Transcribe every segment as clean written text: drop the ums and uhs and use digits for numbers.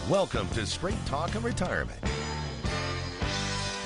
Welcome to Straight Talk and Retirement.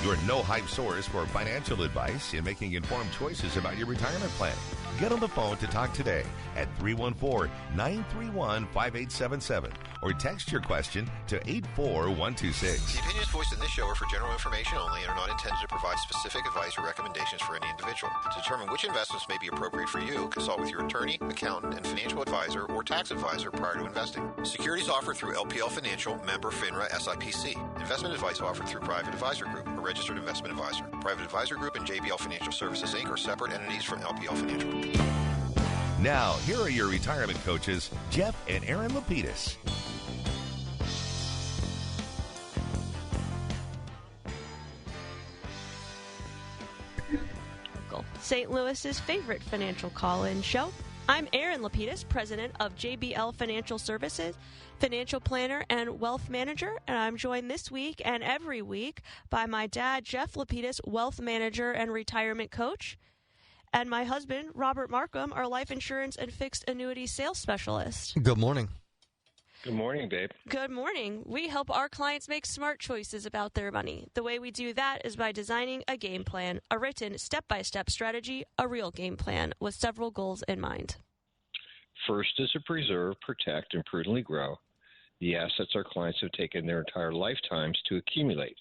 Your no-hype source for financial advice and making informed choices about your retirement planning. Get on the phone to talk today at 314-931-5877 or text your question to 84126. The opinions voiced in this show are for general information only and are not intended to provide specific advice or recommendations for any individual. To determine which investments may be appropriate for you, consult with your attorney, accountant, and financial advisor or tax advisor prior to investing. Securities offered through LPL Financial, member FINRA SIPC. Investment advice offered through Private Advisor Group, a registered investment advisor. Private Advisor Group and JBL Financial Services, Inc. are separate entities from LPL Financial. Now, here are your retirement coaches, Jeff and Erin Lapidus. St. Louis's favorite financial call-in show. I'm Erin Lapidus, president of JBL Financial Services, financial planner and wealth manager, and I'm joined this week and every week by my dad, Jeff Lapidus, wealth manager and retirement coach, and my husband, Robert Markham, our life insurance and fixed annuity sales specialist. Good morning. Good morning, babe. Good morning. We help our clients make smart choices about their money. The way we do that is by designing a game plan, a written step-by-step strategy, a real game plan with several goals in mind. First is to preserve, protect, and prudently grow the assets our clients have taken their entire lifetimes to accumulate.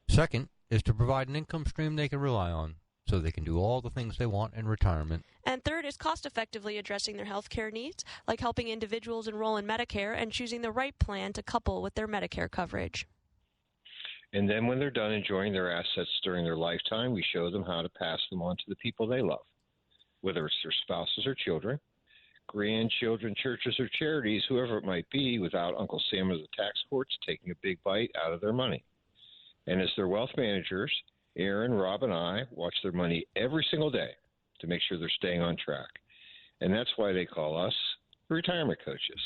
Second is to provide an income stream they can rely on so they can do all the things they want in retirement. And third is cost-effectively addressing their health care needs, like helping individuals enroll in Medicare and choosing the right plan to couple with their Medicare coverage. And then when they're done enjoying their assets during their lifetime, we show them how to pass them on to the people they love, whether it's their spouses or children, grandchildren, churches, or charities, whoever it might be, without Uncle Sam or the tax courts taking a big bite out of their money. And as their wealth managers, Erin, Rob, and I watch their money every single day to make sure they're staying on track. And that's why they call us retirement coaches.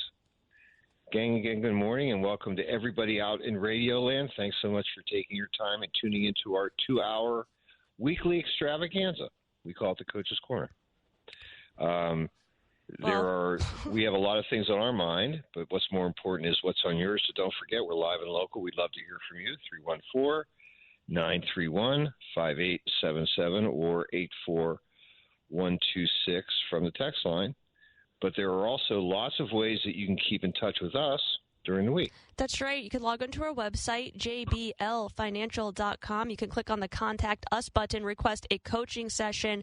Gang, again, good morning, and welcome to everybody out in Radio Land. Thanks so much for taking your time and tuning into our 2-hour weekly extravaganza. We call it the Coach's Corner. We have a lot of things on our mind, but what's more important is what's on yours. So don't forget, we're live and local. We'd love to hear from you, 314-931-5877 or 84126 from the text line. But there are also lots of ways that you can keep in touch with us during the week. That's right. You can log onto our website, jblfinancial.com. You can click on the Contact Us button, request a coaching session,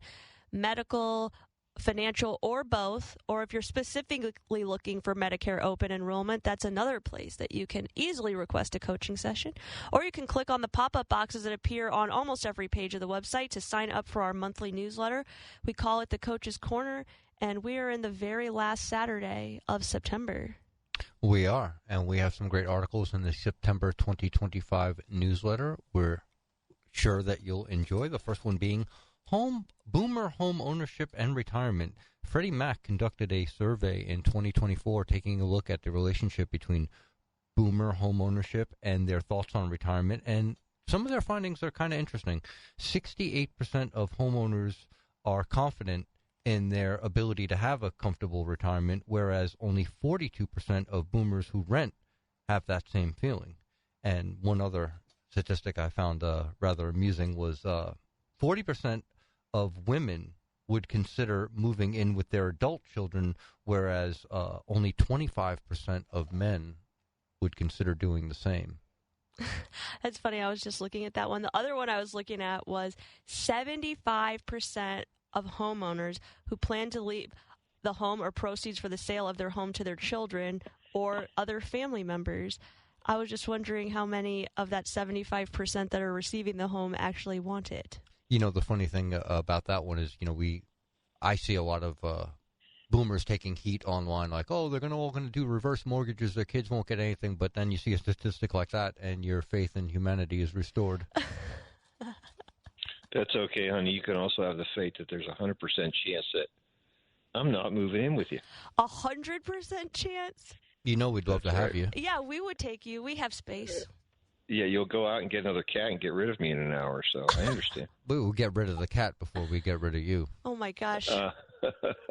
medical, financial, or both. Or if you're specifically looking for Medicare open enrollment, that's another place that you can easily request a coaching session. Or you can click on the pop-up boxes that appear on almost every page of the website to sign up for our monthly newsletter. We call it the Coach's Corner, and we are in the very last Saturday of September. We are, and we have some great articles in the September 2025 newsletter we're sure that you'll enjoy. The first one being Boomer Home Ownership and Retirement. Freddie Mac conducted a survey in 2024 taking a look at the relationship between Boomer home ownership and their thoughts on retirement, and some of their findings are kind of interesting. 68% of homeowners are confident in their ability to have a comfortable retirement, whereas only 42% of boomers who rent have that same feeling. And one other statistic I found rather amusing was 40% of women would consider moving in with their adult children, whereas only 25% of men would consider doing the same. That's funny. I was just looking at that one. The other one I was looking at was 75% of homeowners who plan to leave the home or proceeds for the sale of their home to their children or other family members. I was just wondering how many of that 75% that are receiving the home actually want it. You know, the funny thing about that one is, I see a lot of boomers taking heat online, like, oh, they're all going to do reverse mortgages, their kids won't get anything, but then you see a statistic like that, and your faith in humanity is restored. That's okay, honey. You can also have the faith that there's a 100% chance that I'm not moving in with you. 100% chance? We'd love to have you. Yeah, we would take you. We have space. Yeah, you'll go out and get another cat and get rid of me in an hour or so. I understand. We'll get rid of the cat before we get rid of you. Oh, my gosh.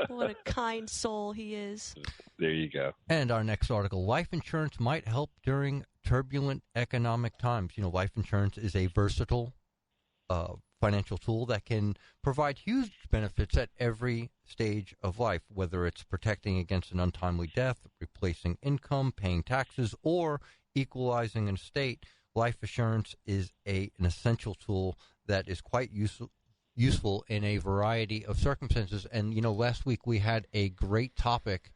What a kind soul he is. There you go. And our next article, life insurance might help during turbulent economic times. Life insurance is a versatile financial tool that can provide huge benefits at every stage of life, whether it's protecting against an untimely death, replacing income, paying taxes, or equalizing an estate. Life insurance is an essential tool that is quite useful in a variety of circumstances. And, last week we had a great topic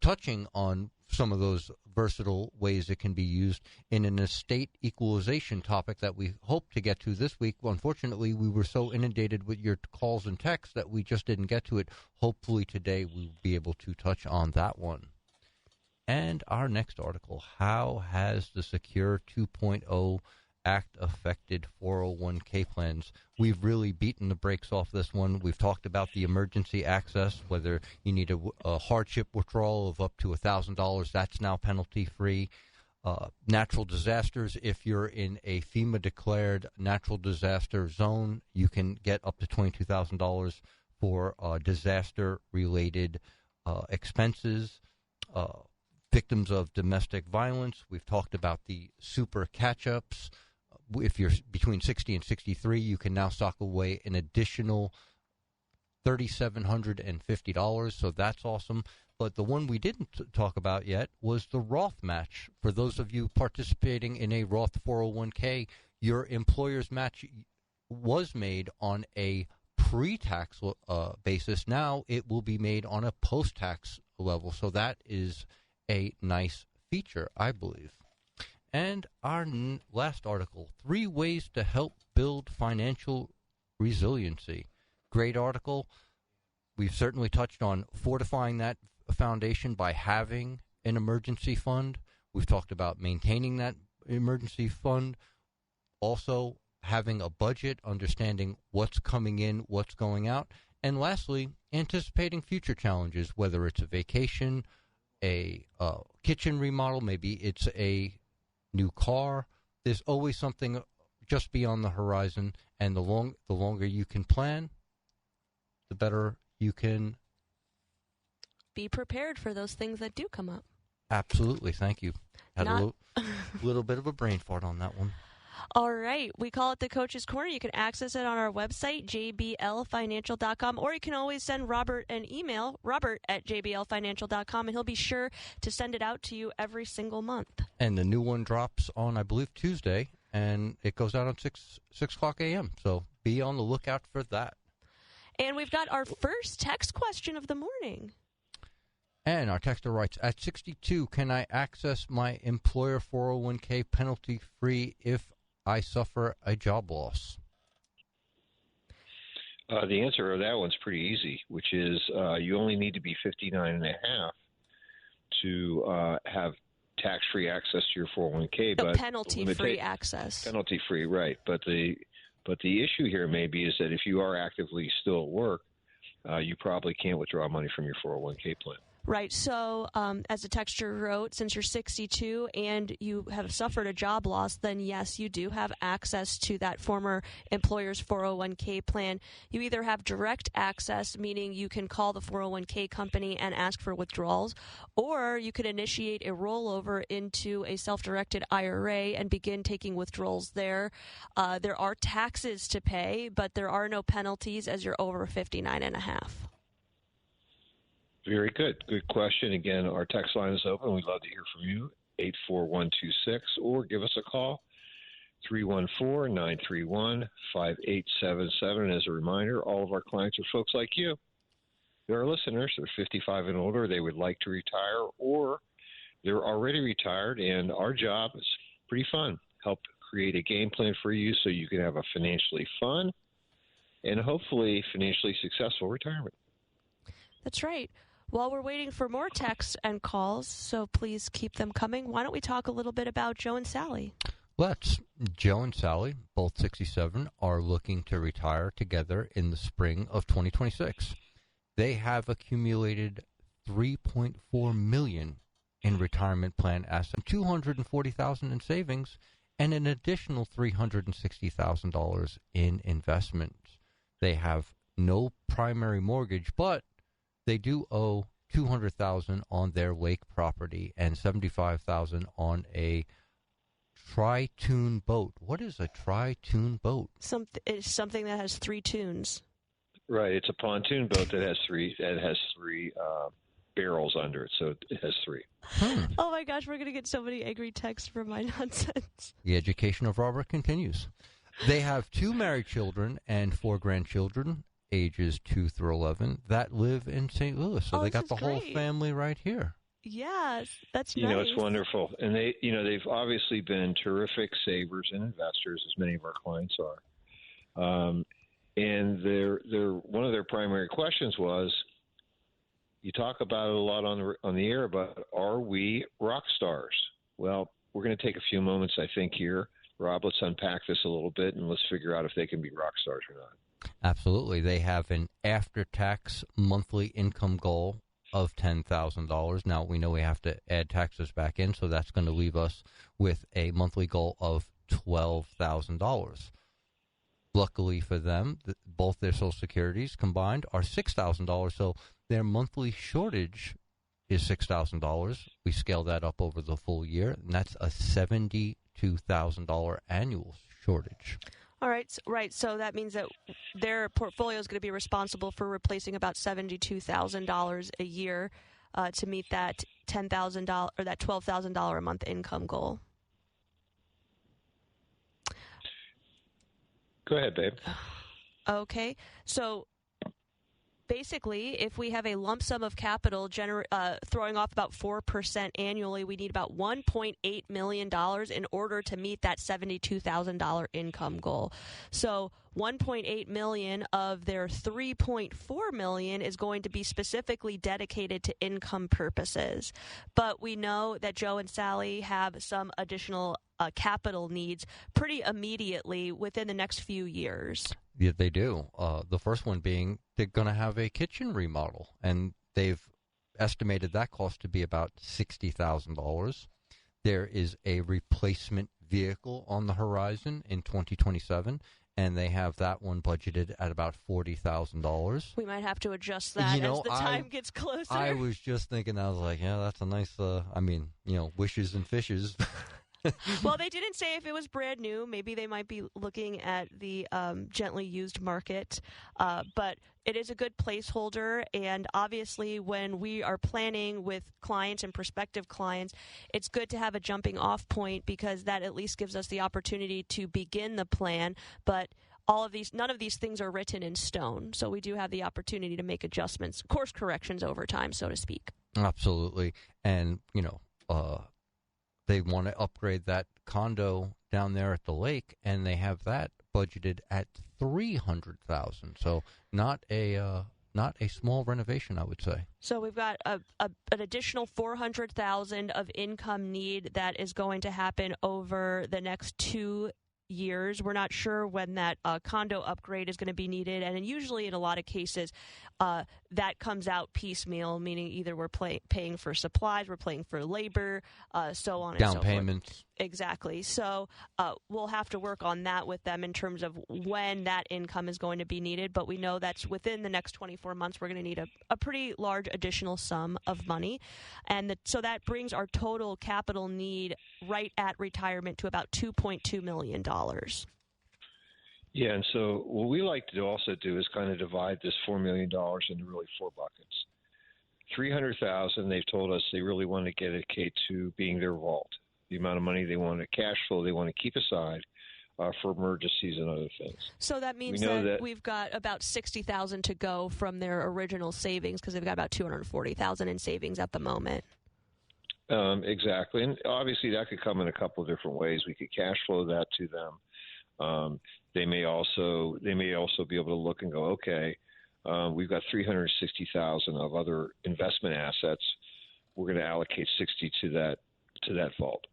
touching on some of those versatile ways it can be used in an estate equalization topic that we hope to get to this week. Unfortunately, we were so inundated with your calls and texts that we just didn't get to it. Hopefully today we'll be able to touch on that one. And our next article, how has the Secure 2.0 Act affected 401k plans? We've really beaten the brakes off this one. We've talked about the emergency access, whether you need a hardship withdrawal of up to $1,000. That's now penalty-free. Natural disasters, if you're in a FEMA-declared natural disaster zone, you can get up to $22,000 for disaster-related expenses. Victims of domestic violence, we've talked about the super catch-ups. If you're between 60 and 63, you can now sock away an additional $3,750, so that's awesome. But the one we didn't talk about yet was the Roth match. For those of you participating in a Roth 401k, your employer's match was made on a pre-tax basis. Now it will be made on a post-tax level, so that is a nice feature, I believe. And our last article, 3 ways to help build financial resiliency. Great article. We've certainly touched on fortifying that foundation by having an emergency fund. We've talked about maintaining that emergency fund. Also, having a budget, understanding what's coming in, what's going out. And lastly, anticipating future challenges, whether it's a vacation, a kitchen remodel, maybe it's a new car. There's always something just beyond the horizon, and the longer you can plan, the better you can be prepared for those things that do come up. Absolutely. Thank you. Had a little bit of a brain fart on that one. All right. We call it the Coach's Corner. You can access it on our website, jblfinancial.com, or you can always send Robert an email, robert@jblfinancial.com, and he'll be sure to send it out to you every single month. And the new one drops on, I believe, Tuesday, and it goes out on 6 o'clock a.m., so be on the lookout for that. And we've got our first text question of the morning. And our texter writes, at 62, can I access my employer 401k penalty-free if I suffer a job loss? The answer to that one's pretty easy, which is you only need to be 59 and a half to have tax-free access to your 401k. But penalty-free access. Penalty-free, right. But the issue here maybe is that if you are actively still at work, you probably can't withdraw money from your 401k plan. Right. So as the texter wrote, since you're 62 and you have suffered a job loss, then yes, you do have access to that former employer's 401k plan. You either have direct access, meaning you can call the 401k company and ask for withdrawals, or you could initiate a rollover into a self-directed IRA and begin taking withdrawals there. There are taxes to pay, but there are no penalties as you're over 59 and a half. Very good. Good question. Again, our text line is open. We'd love to hear from you, 84126, or give us a call, 314-931-5877. As a reminder, all of our clients are folks like you. They're our listeners. They're 55 and older. They would like to retire, or they're already retired, and our job is pretty fun. Help create a game plan for you so you can have a financially fun and hopefully financially successful retirement. That's right. While we're waiting for more texts and calls, so please keep them coming, why don't we talk a little bit about Joe and Sally? Let's. Joe and Sally, both 67, are looking to retire together in the spring of 2026. They have accumulated $3.4 million in retirement plan assets, $240,000 in savings, and an additional $360,000 in investments. They have no primary mortgage, but they do owe $200,000 on their lake property and $75,000 on a tri-tune boat. What is a tri-tune boat? It's something that has 3 tunes. Right. It's a pontoon boat that has three barrels under it, so it has 3. Oh my gosh, we're going to get so many angry texts for my nonsense. The education of Robert continues. They have 2 married children and 4 grandchildren, ages 2 through 11, that live in St. Louis. So they got the whole family right here. Yes, that's nice. Nice. It's wonderful. And they've obviously been terrific savers and investors, as many of our clients are. And they're one of their primary questions was, you talk about it a lot on the air, but are we rock stars? Well, we're going to take a few moments, I think, here. Rob, let's unpack this a little bit, and let's figure out if they can be rock stars or not. Absolutely. They have an after-tax monthly income goal of $10,000. Now, we know we have to add taxes back in, so that's going to leave us with a monthly goal of $12,000. Luckily for them, both their Social Securities combined are $6,000, so their monthly shortage is $6,000. We scale that up over the full year, and that's a $72,000 annual shortage. All right, right. So that means that their portfolio is going to be responsible for replacing about $72,000 a year to meet that $10,000 or that $12,000 a month income goal. Go ahead, babe. Okay, so basically, if we have a lump sum of capital throwing off about 4% annually, we need about $1.8 million in order to meet that $72,000 income goal. So $1.8 million of their $3.4 million is going to be specifically dedicated to income purposes. But we know that Joe and Sally have some additional capital needs pretty immediately within the next few years. Yeah, they do. The first one being they're going to have a kitchen remodel, and they've estimated that cost to be about $60,000. There is a replacement vehicle on the horizon in 2027, and they have that one budgeted at about $40,000. We might have to adjust that as the time gets closer. I was just thinking, I was like, yeah, that's a nice, wishes and fishes. Well, they didn't say if it was brand new. Maybe they might be looking at the gently used market. But it is a good placeholder. And obviously, when we are planning with clients and prospective clients, it's good to have a jumping off point because that at least gives us the opportunity to begin the plan. But none of these things are written in stone. So we do have the opportunity to make adjustments, course corrections over time, so to speak. Absolutely. And, they want to upgrade that condo down there at the lake, and they have that budgeted at $300,000. So not a small renovation, I would say. So we've got an additional $400,000 of income need that is going to happen over the next 2 years. We're not sure when that condo upgrade is going to be needed, and usually in a lot of cases that comes out piecemeal, meaning either we're paying for supplies, we're paying for labor, so on and so forth. Down payments. Exactly. So we'll have to work on that with them in terms of when that income is going to be needed, but we know that's within the next 24 months we're going to need a pretty large additional sum of money, and so that brings our total capital need right at retirement to about $2.2 million. Yeah, and so what we like to also do is kind of divide this $4 million into really 4 buckets. $300,000, they've told us they really want to dedicate to being their vault. The amount of money they want to cash flow, they want to keep aside for emergencies and other things. So that means that we've got about $60,000 to go from their original savings because they've got about $240,000 in savings at the moment. Exactly, and obviously that could come in a couple of different ways. We could cash flow that to them. They may also be able to look and go, okay, we've got $360,000 of other investment assets. We're going to allocate $60 to that vault.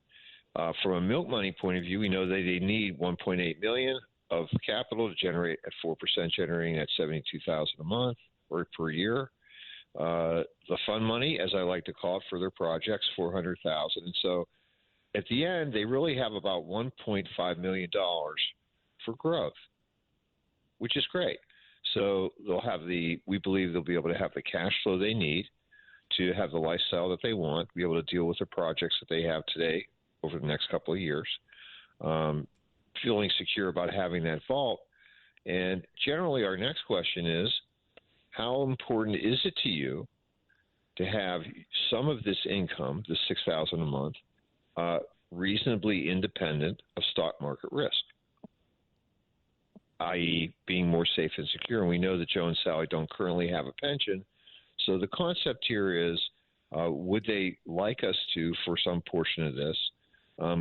From a milk money point of view, we know that they need $1.8 million of capital to generate at 4%, generating at $72,000 a month or per year. The fund money, as I like to call it, for their projects, $400,000. And so at the end, they really have about $1.5 million for growth, which is great. So we believe they'll be able to have the cash flow they need to have the lifestyle that they want, be able to deal with the projects that they have today over the next couple of years. feeling secure about having that vault. And generally, our next question is, how important is it to you to have some of this income, the $6,000 a month, reasonably independent of stock market risk, i.e. being more safe and secure? And we know that Joe and Sally don't currently have a pension. So the concept here is, would they like us to, for some portion of this,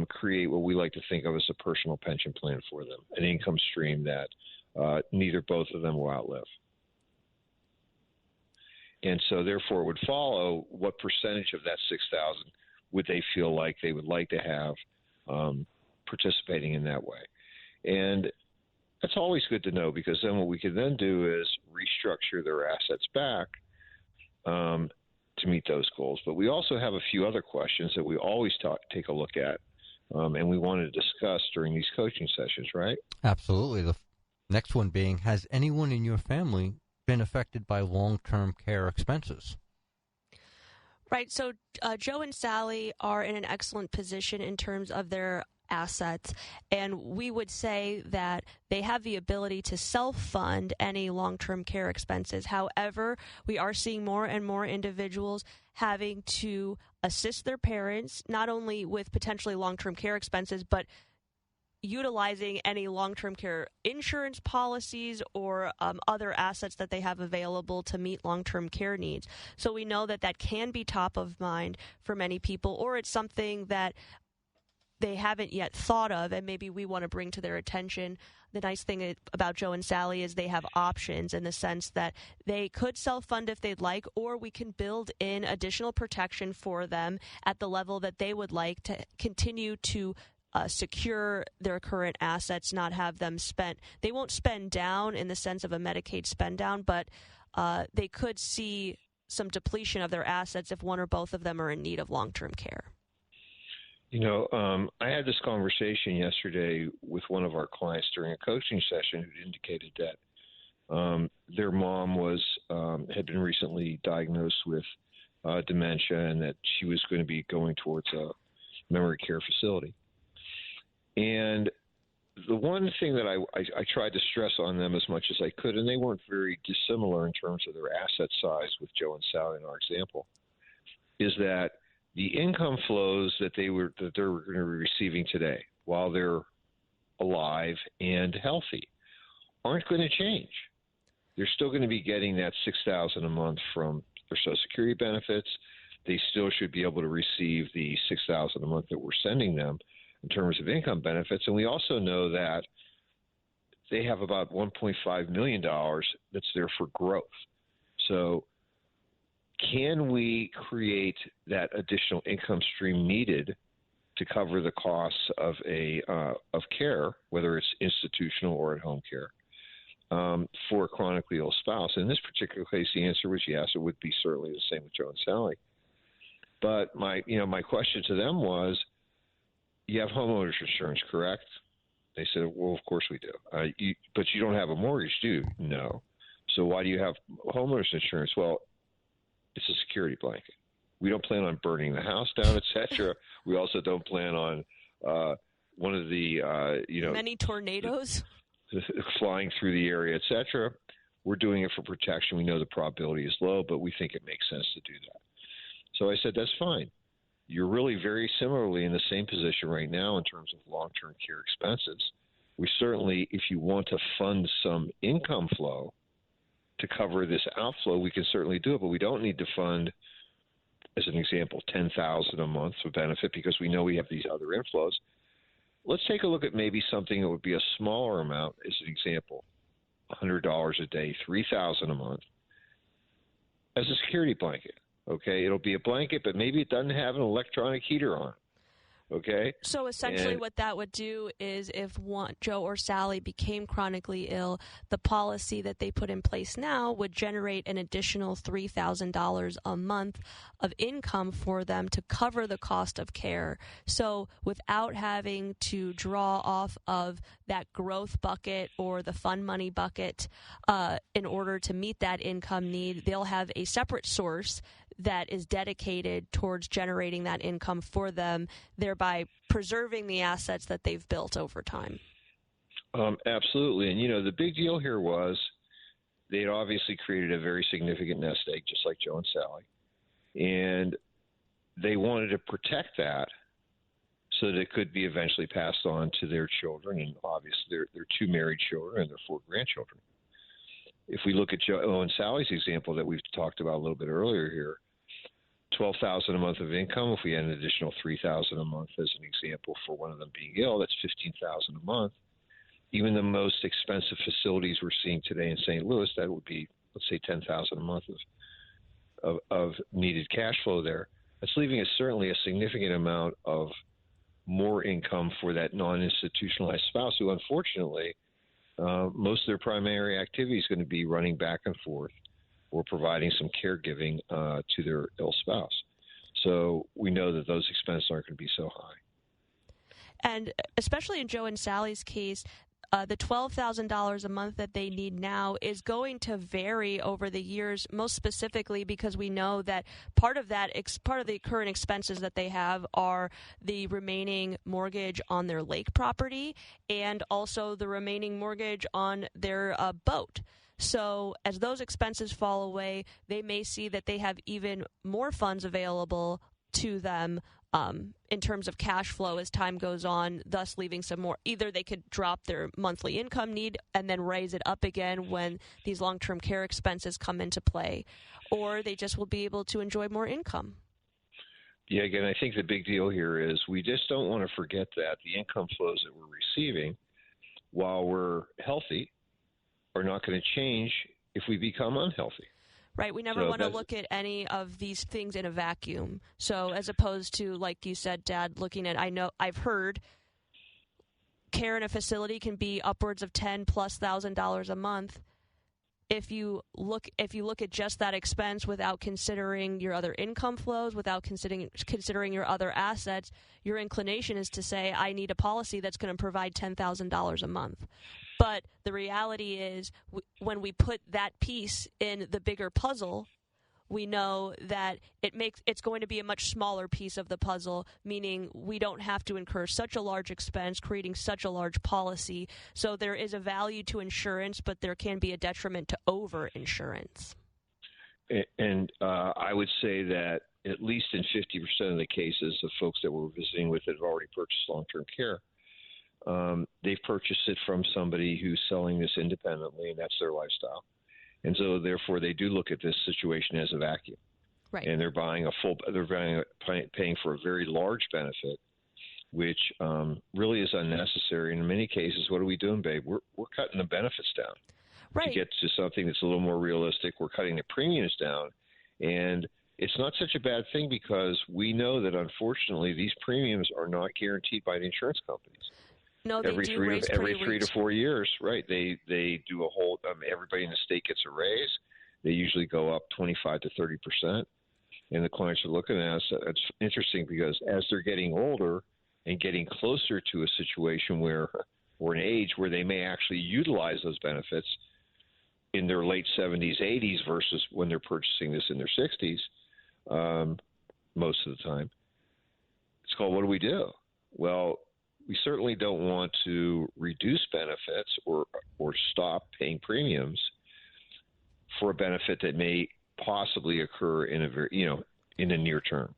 create what we like to think of as a personal pension plan for them, an income stream that both of them will outlive. And so therefore it would follow what percentage of that 6,000 would they feel like they would like to have participating in that way. And that's always good to know, because then what we can then do is restructure their assets back to meet those goals. But we also have a few other questions that we always take a look at, and we want to discuss during these coaching sessions, right? Absolutely. The next one being, has anyone in your family been affected by long-term care expenses? Right. So Joe and Sally are in an excellent position in terms of their assets, and we would say that they have the ability to self-fund any long-term care expenses. However, we are seeing more and more individuals having to assist their parents, not only with potentially long-term care expenses, but utilizing any long-term care insurance policies or other assets that they have available to meet long-term care needs. So we know that that can be top of mind for many people, or it's something that they haven't yet thought of, and maybe we want to bring to their attention. The nice thing about Joe and Sally is they have options, in the sense that they could self-fund if they'd like, or we can build in additional protection for them at the level that they would like to continue to secure their current assets, not have them spent. They won't spend down in the sense of a Medicaid spend down, but they could see some depletion of their assets if one or both of them are in need of long-term care. You know, I had this conversation yesterday with one of our clients during a coaching session who indicated that their mom had been recently diagnosed with dementia, and that she was going to be going towards a memory care facility. And the one thing that I tried to stress on them as much as I could, and they weren't very dissimilar in terms of their asset size with Joe and Sally in our example, is that the income flows that they're going to be receiving today while they're alive and healthy aren't going to change. They're still going to be getting that $6,000 a month from their Social Security benefits. They still should be able to receive the $6,000 a month that we're sending them in terms of income benefits. And we also know that they have about $1.5 million that's there for growth. So can we create that additional income stream needed to cover the costs of of care, whether it's institutional or at-home care, for a chronically ill spouse? In this particular case, the answer was yes. It would be certainly the same with Joe and Sally. But my question to them was, you have homeowners insurance, correct? They said, well, of course we do. But you don't have a mortgage, do you? No. So why do you have homeowners insurance? Well, it's a security blanket. We don't plan on burning the house down, et cetera. We also don't plan on one of the many tornadoes flying through the area, et cetera. We're doing it for protection. We know the probability is low, but we think it makes sense to do that. So I said, that's fine. You're really very similarly in the same position right now in terms of long-term care expenses. We certainly, if you want to fund some income flow to cover this outflow, we can certainly do it, but we don't need to fund, as an example, $10,000 a month for benefit, because we know we have these other inflows. Let's take a look at maybe something that would be a smaller amount, as an example, $100 a day, $3,000 a month, as a security blanket. Okay, it'll be a blanket, but maybe it doesn't have an electronic heater on. Okay. So essentially what that would do is, if Joe or Sally became chronically ill, the policy that they put in place now would generate an additional $3,000 a month of income for them to cover the cost of care. So without having to draw off of that growth bucket or the fund money bucket in order to meet that income need, they'll have a separate source that is dedicated towards generating that income for them, thereby by preserving the assets that they've built over time. Absolutely. And, the big deal here was they had obviously created a very significant nest egg, just like Joe and Sally. And they wanted to protect that so that it could be eventually passed on to their children, and obviously their 2 married children and their 4 grandchildren. If we look at Joe and Sally's example that we've talked about a little bit earlier here, $12,000 a month of income. If we add an additional $3,000 a month as an example for one of them being ill, that's $15,000 a month. Even the most expensive facilities we're seeing today in St. Louis, that would be, let's say, $10,000 a month of needed cash flow there. That's leaving us certainly a significant amount of more income for that non-institutionalized spouse who, unfortunately, most of their primary activity is going to be running back and forth or providing some caregiving to their ill spouse. So we know that those expenses aren't going to be so high. And especially in Joe and Sally's case, the $12,000 a month that they need now is going to vary over the years, most specifically because we know that part of the current expenses that they have are the remaining mortgage on their lake property and also the remaining mortgage on their boat. So as those expenses fall away, they may see that they have even more funds available to them in terms of cash flow as time goes on, thus leaving some more. Either they could drop their monthly income need and then raise it up again when these long-term care expenses come into play, or they just will be able to enjoy more income. Yeah, again, I think the big deal here is we just don't want to forget that the income flows that we're receiving while we're healthy are not going to change if we become unhealthy. Right. We never want to look at any of these things in a vacuum. So as opposed to, like you said, Dad, looking at, I've heard care in a facility can be upwards of $10,000+ a month. If you look at just that expense without considering your other income flows, without considering your other assets, your inclination is to say, I need a policy that's going to provide $10,000 a month. But the reality is, when we put that piece in the bigger puzzle, we know that it's going to be a much smaller piece of the puzzle, meaning we don't have to incur such a large expense, creating such a large policy. So there is a value to insurance, but there can be a detriment to over-insurance. And I would say that at least in 50% of the cases of folks that we're visiting with that have already purchased long-term care, they've purchased it from somebody who's selling this independently, and that's their lifestyle. And so, therefore, they do look at this situation as a vacuum. Right. And they're paying for a very large benefit, which really is unnecessary. And in many cases, what are we doing, babe? We're cutting the benefits down. Right. To get to something that's a little more realistic. We're cutting the premiums down. And it's not such a bad thing because we know that, unfortunately, these premiums are not guaranteed by the insurance companies. No, they every do three raise every premiums. 3 to 4 years, right? They do a whole. Everybody in the state gets a raise. They usually go up 25 to 30%, and the clients are looking at us. It's interesting because as they're getting older and getting closer to a situation or an age where they may actually utilize those benefits in their late 70s, 80s versus when they're purchasing this in their 60s, most of the time. It's called, what do we do? Well, we certainly don't want to reduce benefits or stop paying premiums for a benefit that may possibly occur in the near term.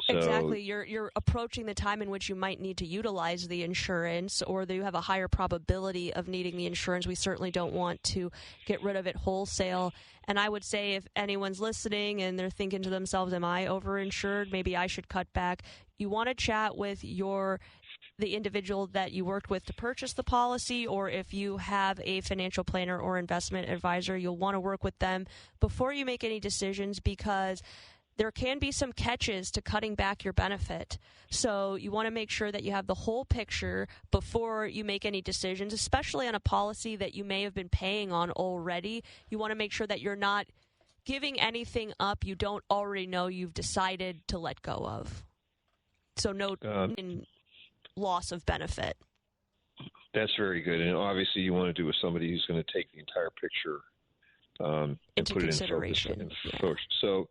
Exactly. You're approaching the time in which you might need to utilize the insurance, or that you have a higher probability of needing the insurance. We certainly don't want to get rid of it wholesale. And I would say if anyone's listening and they're thinking to themselves, am I overinsured? Maybe I should cut back. You want to chat with the individual that you worked with to purchase the policy, or if you have a financial planner or investment advisor, you'll want to work with them before you make any decisions, because there can be some catches to cutting back your benefit. So you want to make sure that you have the whole picture before you make any decisions, especially on a policy that you may have been paying on already. You want to make sure that you're not giving anything up you don't already know you've decided to let go of. So no loss of benefit. That's very good. And obviously you want to do it with somebody who's going to take the entire picture and into put consideration. it in focus. So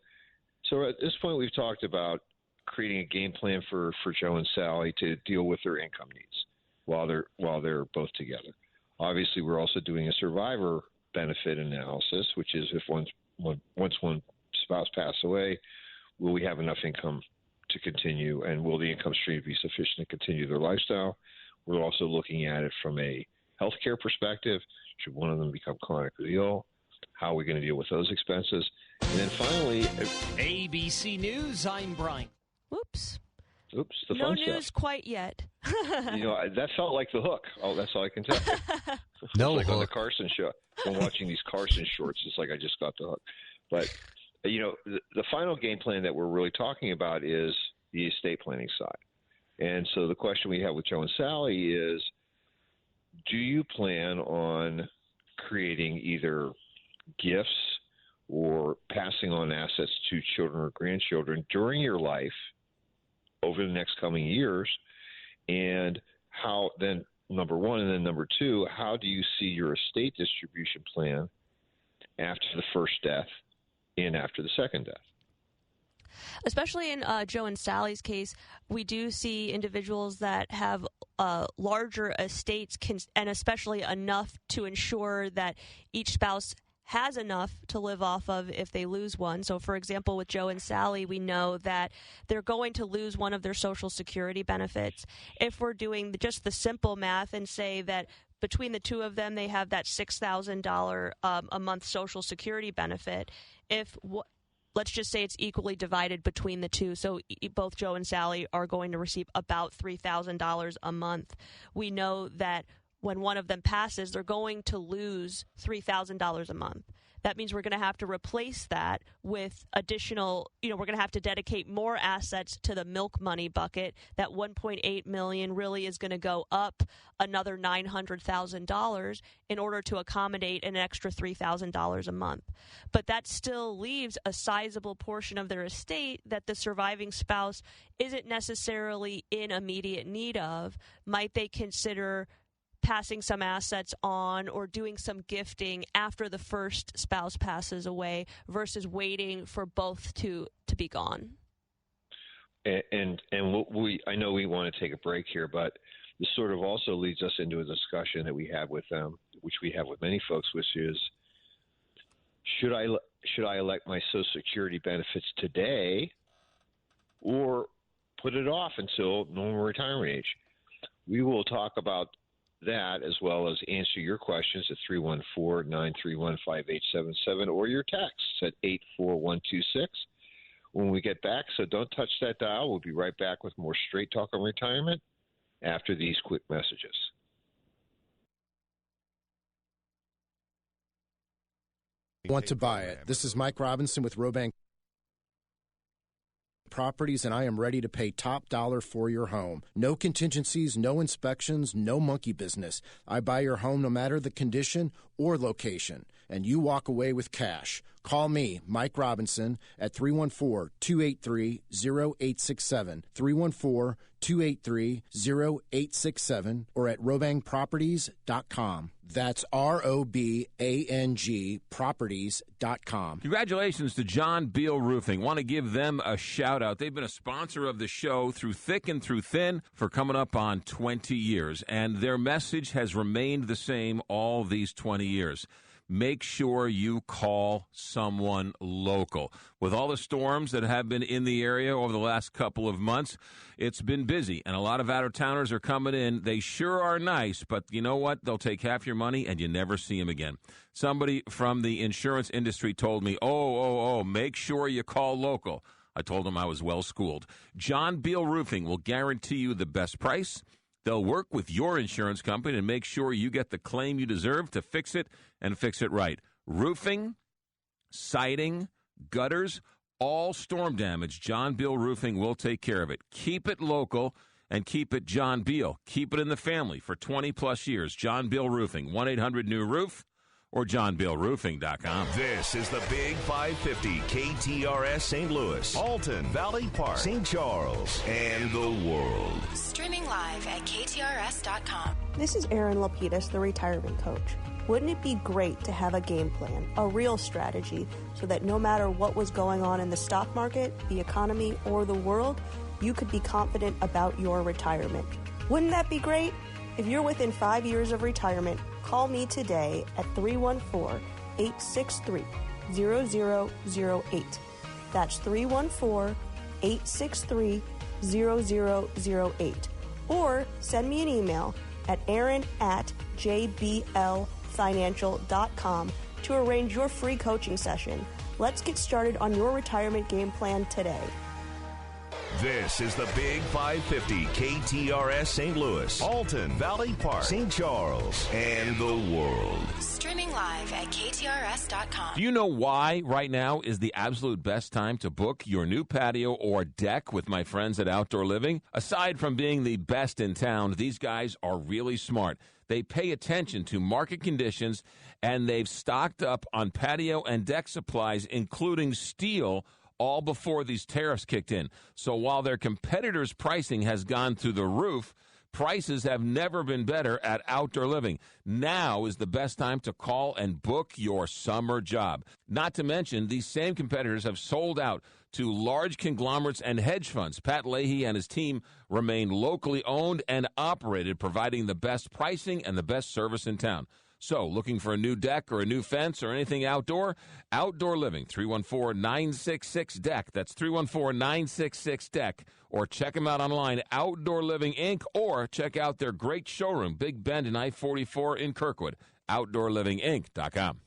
at this point we've talked about creating a game plan for Joe and Sally to deal with their income needs while they're both together. Obviously, we're also doing a survivor benefit analysis, which is if once one spouse passes away, will we have enough income to continue, and will the income stream be sufficient to continue their lifestyle? We're also looking at it from a healthcare perspective. Should one of them become chronically ill? How are we going to deal with those expenses? And then finally, ABC News, I'm Brian. Oops. The no fun news stuff. quite yet. That felt like the hook. Oh, that's all I can tell you. No like hook. on the Carson show. I'm watching these Carson shorts. It's like I just got the hook. But, the final game plan that we're really talking about is the estate planning side. And so the question we have with Joe and Sally is, do you plan on creating either gifts or passing on assets to children or grandchildren during your life over the next coming years? And how then, number one, and then number two, how do you see your estate distribution plan after the first death and after the second death? Especially in Joe and Sally's case, we do see individuals that have larger estates and especially enough to ensure that each spouse has enough to live off of if they lose one. So, for example, with Joe and Sally, we know that they're going to lose one of their Social Security benefits. If we're doing just the simple math and say that between the two of them, they have that $6,000 a month Social Security benefit, let's just say it's equally divided between the two. So both Joe and Sally are going to receive about $3,000 a month. We know that when one of them passes, they're going to lose $3,000 a month. That means we're going to have to replace that with additional, we're going to have to dedicate more assets to the milk money bucket. That $1.8 million really is going to go up another $900,000 in order to accommodate an extra $3,000 a month. But that still leaves a sizable portion of their estate that the surviving spouse isn't necessarily in immediate need of. Might they consider passing some assets on or doing some gifting after the first spouse passes away versus waiting for both to be gone? And I know we want to take a break here, but this sort of also leads us into a discussion that we have with them, which we have with many folks, which is, should I elect my Social Security benefits today or put it off until normal retirement age? We will talk about that as well as answer your questions at 314-931-5877 or your texts at 84126 when we get back. So don't touch that dial. We'll be right back with more Straight Talk on Retirement after these quick messages. Want to buy it. This is Mike Robinson with Robank Properties, and I am ready to pay top dollar for your home. No contingencies, no inspections, no monkey business. I buy your home no matter the condition or location, and you walk away with cash. Call me, Mike Robinson, at 314-283-0867, 314-283-0867, or at robangproperties.com. That's ROBANG properties.com. Congratulations to John Beal Roofing. Want to give them a shout-out. They've been a sponsor of the show through thick and through thin for coming up on 20 years, and their message has remained the same all these 20 years. Make sure you call someone local. With all the storms that have been in the area over the last couple of months, it's been busy, and a lot of out-of-towners are coming in. They sure are nice, but you know what? They'll take half your money, and you never see them again. Somebody from the insurance industry told me, make sure you call local. I told them I was well-schooled. John Beal Roofing will guarantee you the best price. They'll work with your insurance company and make sure you get the claim you deserve to fix it and fix it right. Roofing, siding, gutters, all storm damage, John Beal Roofing will take care of it. Keep it local and keep it John Beal. Keep it in the family for 20-plus years. John Beal Roofing, 1-800-NEW-ROOF or johnbealroofing.com. This is the Big 550 KTRS St. Louis, Alton, Valley Park, St. Charles, and the world. Streaming live at KTRS.com. This is Erin Lapidus, the retirement coach. Wouldn't it be great to have a game plan, a real strategy, so that no matter what was going on in the stock market, the economy, or the world, you could be confident about your retirement? Wouldn't that be great? If you're within 5 years of retirement, call me today at 314-863-0008. That's 314-863-0008. Or send me an email at Erin@jblfinancial.com to arrange your free coaching session. Let's get started on your retirement game plan today. This is the Big 550 KTRS St. Louis, Alton, Valley Park, St. Charles, and the world. Streaming live at KTRS.com. Do you know why right now is the absolute best time to book your new patio or deck with my friends at Outdoor Living? Aside from being the best in town, these guys are really smart. They pay attention to market conditions, and they've stocked up on patio and deck supplies, including steel, all before these tariffs kicked in. So while their competitors' pricing has gone through the roof, prices have never been better at Outdoor Living. Now is the best time to call and book your summer job. Not to mention, these same competitors have sold out to large conglomerates and hedge funds. Pat Leahy and his team remain locally owned and operated, providing the best pricing and the best service in town. So, looking for a new deck or a new fence or anything outdoor? Outdoor Living, 314-966-DECK. That's 314-966-DECK. Or check them out online, Outdoor Living Inc., or check out their great showroom, Big Bend and I-44 in Kirkwood, OutdoorLivingInc.com.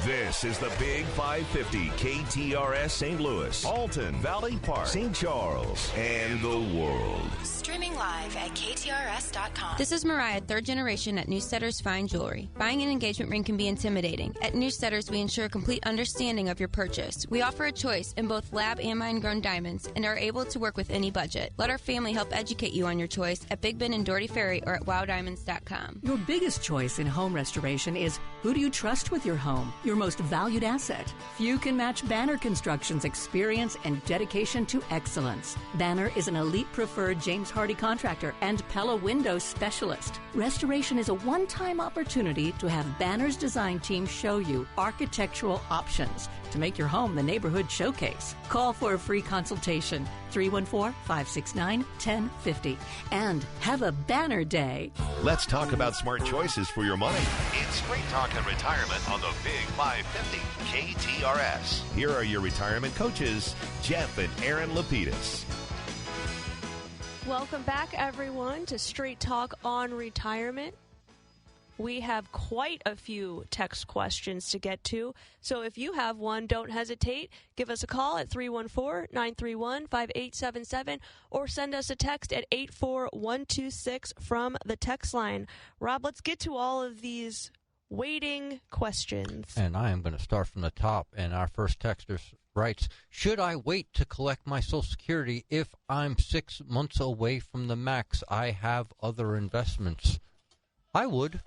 This is the Big 550 KTRS St. Louis, Alton, Valley Park, St. Charles, and the world. Streaming live at KTRS.com. This is Mariah, third generation at Newsteaders Fine Jewelry. Buying an engagement ring can be intimidating. At Newsteaders, we ensure complete understanding of your purchase. We offer a choice in both lab and mine-grown diamonds and are able to work with any budget. Let our family help educate you on your choice at Big Bend and Doherty Ferry or at wowdiamonds.com. Your biggest choice in home restoration is who do you trust with your home? Your most valued asset. Few can match Banner Construction's experience and dedication to excellence. Banner is an elite preferred James Hardie contractor and Pella window specialist. Restoration is a one-time opportunity to have Banner's design team show you architectural options to make your home the neighborhood showcase. Call for a free consultation, 314-569-1050. And have a Banner Day. Let's talk about smart choices for your money. It's Straight Talk and Retirement on the Big 550 KTRS. Here are your retirement coaches, Jeff and Erin Lapidus. Welcome back, everyone, to Straight Talk on Retirement. We have quite a few text questions to get to, so if you have one, don't hesitate. Give us a call at 314-931-5877 or send us a text at 84126 from the text line. Rob, let's get to all of these waiting questions. And I am going to start from the top, and our first texter writes, should I wait to collect my Social Security if I'm 6 months away from the max? I have other investments. I would.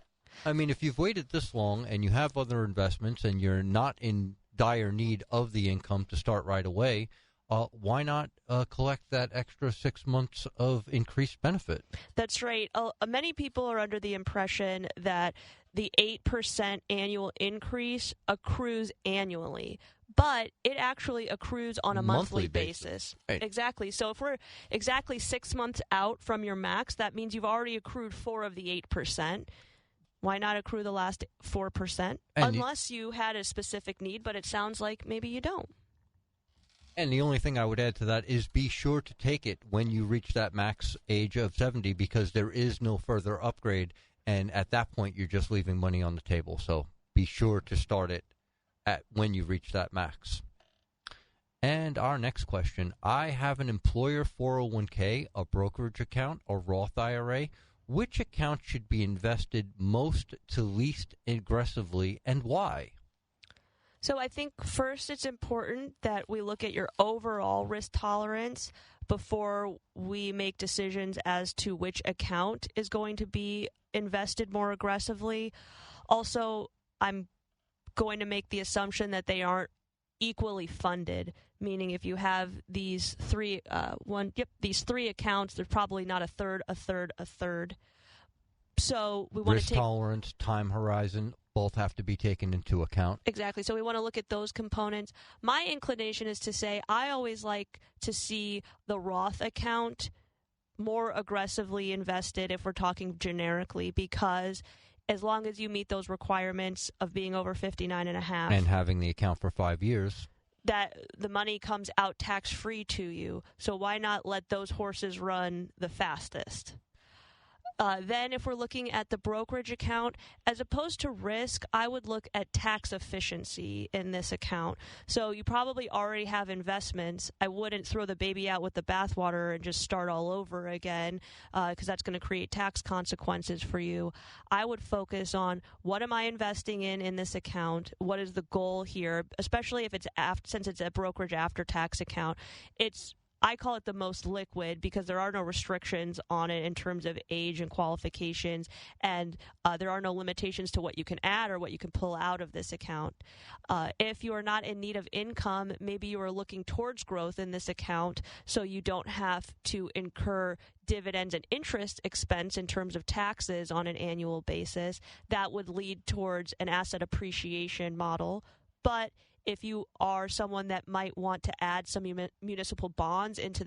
I mean, if you've waited this long and you have other investments and you're not in dire need of the income to start right away, why not collect that extra 6 months of increased benefit? That's right. Many people are under the impression that the 8% annual increase accrues annually, but it actually accrues on a monthly basis. Right. Exactly. So if we're exactly 6 months out from your max, that means you've already accrued 4 of the 8%. Why not accrue the last 4%? Unless you had a specific need, but it sounds like maybe you don't. And the only thing I would add to that is be sure to take it when you reach that max age of 70, because there is no further upgrade, and at that point you're just leaving money on the table. So be sure to start it at when you reach that max. And our next question, I have an employer 401k, a brokerage account, a Roth IRA. Which account should be invested most to least aggressively, and why? So I think first it's important that we look at your overall risk tolerance before we make decisions as to which account is going to be invested more aggressively. Also, I'm going to make the assumption that they aren't equally funded, meaning if you have these three accounts, there's probably not a third. So we want risk to take tolerance, time horizon, both have to be taken into account. Exactly. So we want to look at those components. My inclination is to say I always like to see the Roth account more aggressively invested if we're talking generically, because as long as you meet those requirements of being over 59 and a half and having the account for 5 years, that the money comes out tax-free to you. So why not let those horses run the fastest? Then if we're looking at the brokerage account, as opposed to risk, I would look at tax efficiency in this account. So you probably already have investments. I wouldn't throw the baby out with the bathwater and just start all over again, because that's going to create tax consequences for you. I would focus on what am I investing in this account? What is the goal here? Especially if it's since it's a brokerage after-tax account, I call it the most liquid because there are no restrictions on it in terms of age and qualifications, and there are no limitations to what you can add or what you can pull out of this account. If you are not in need of income, maybe you are looking towards growth in this account so you don't have to incur dividends and interest expense in terms of taxes on an annual basis. That would lead towards an asset appreciation model. But if you are someone that might want to add some municipal bonds into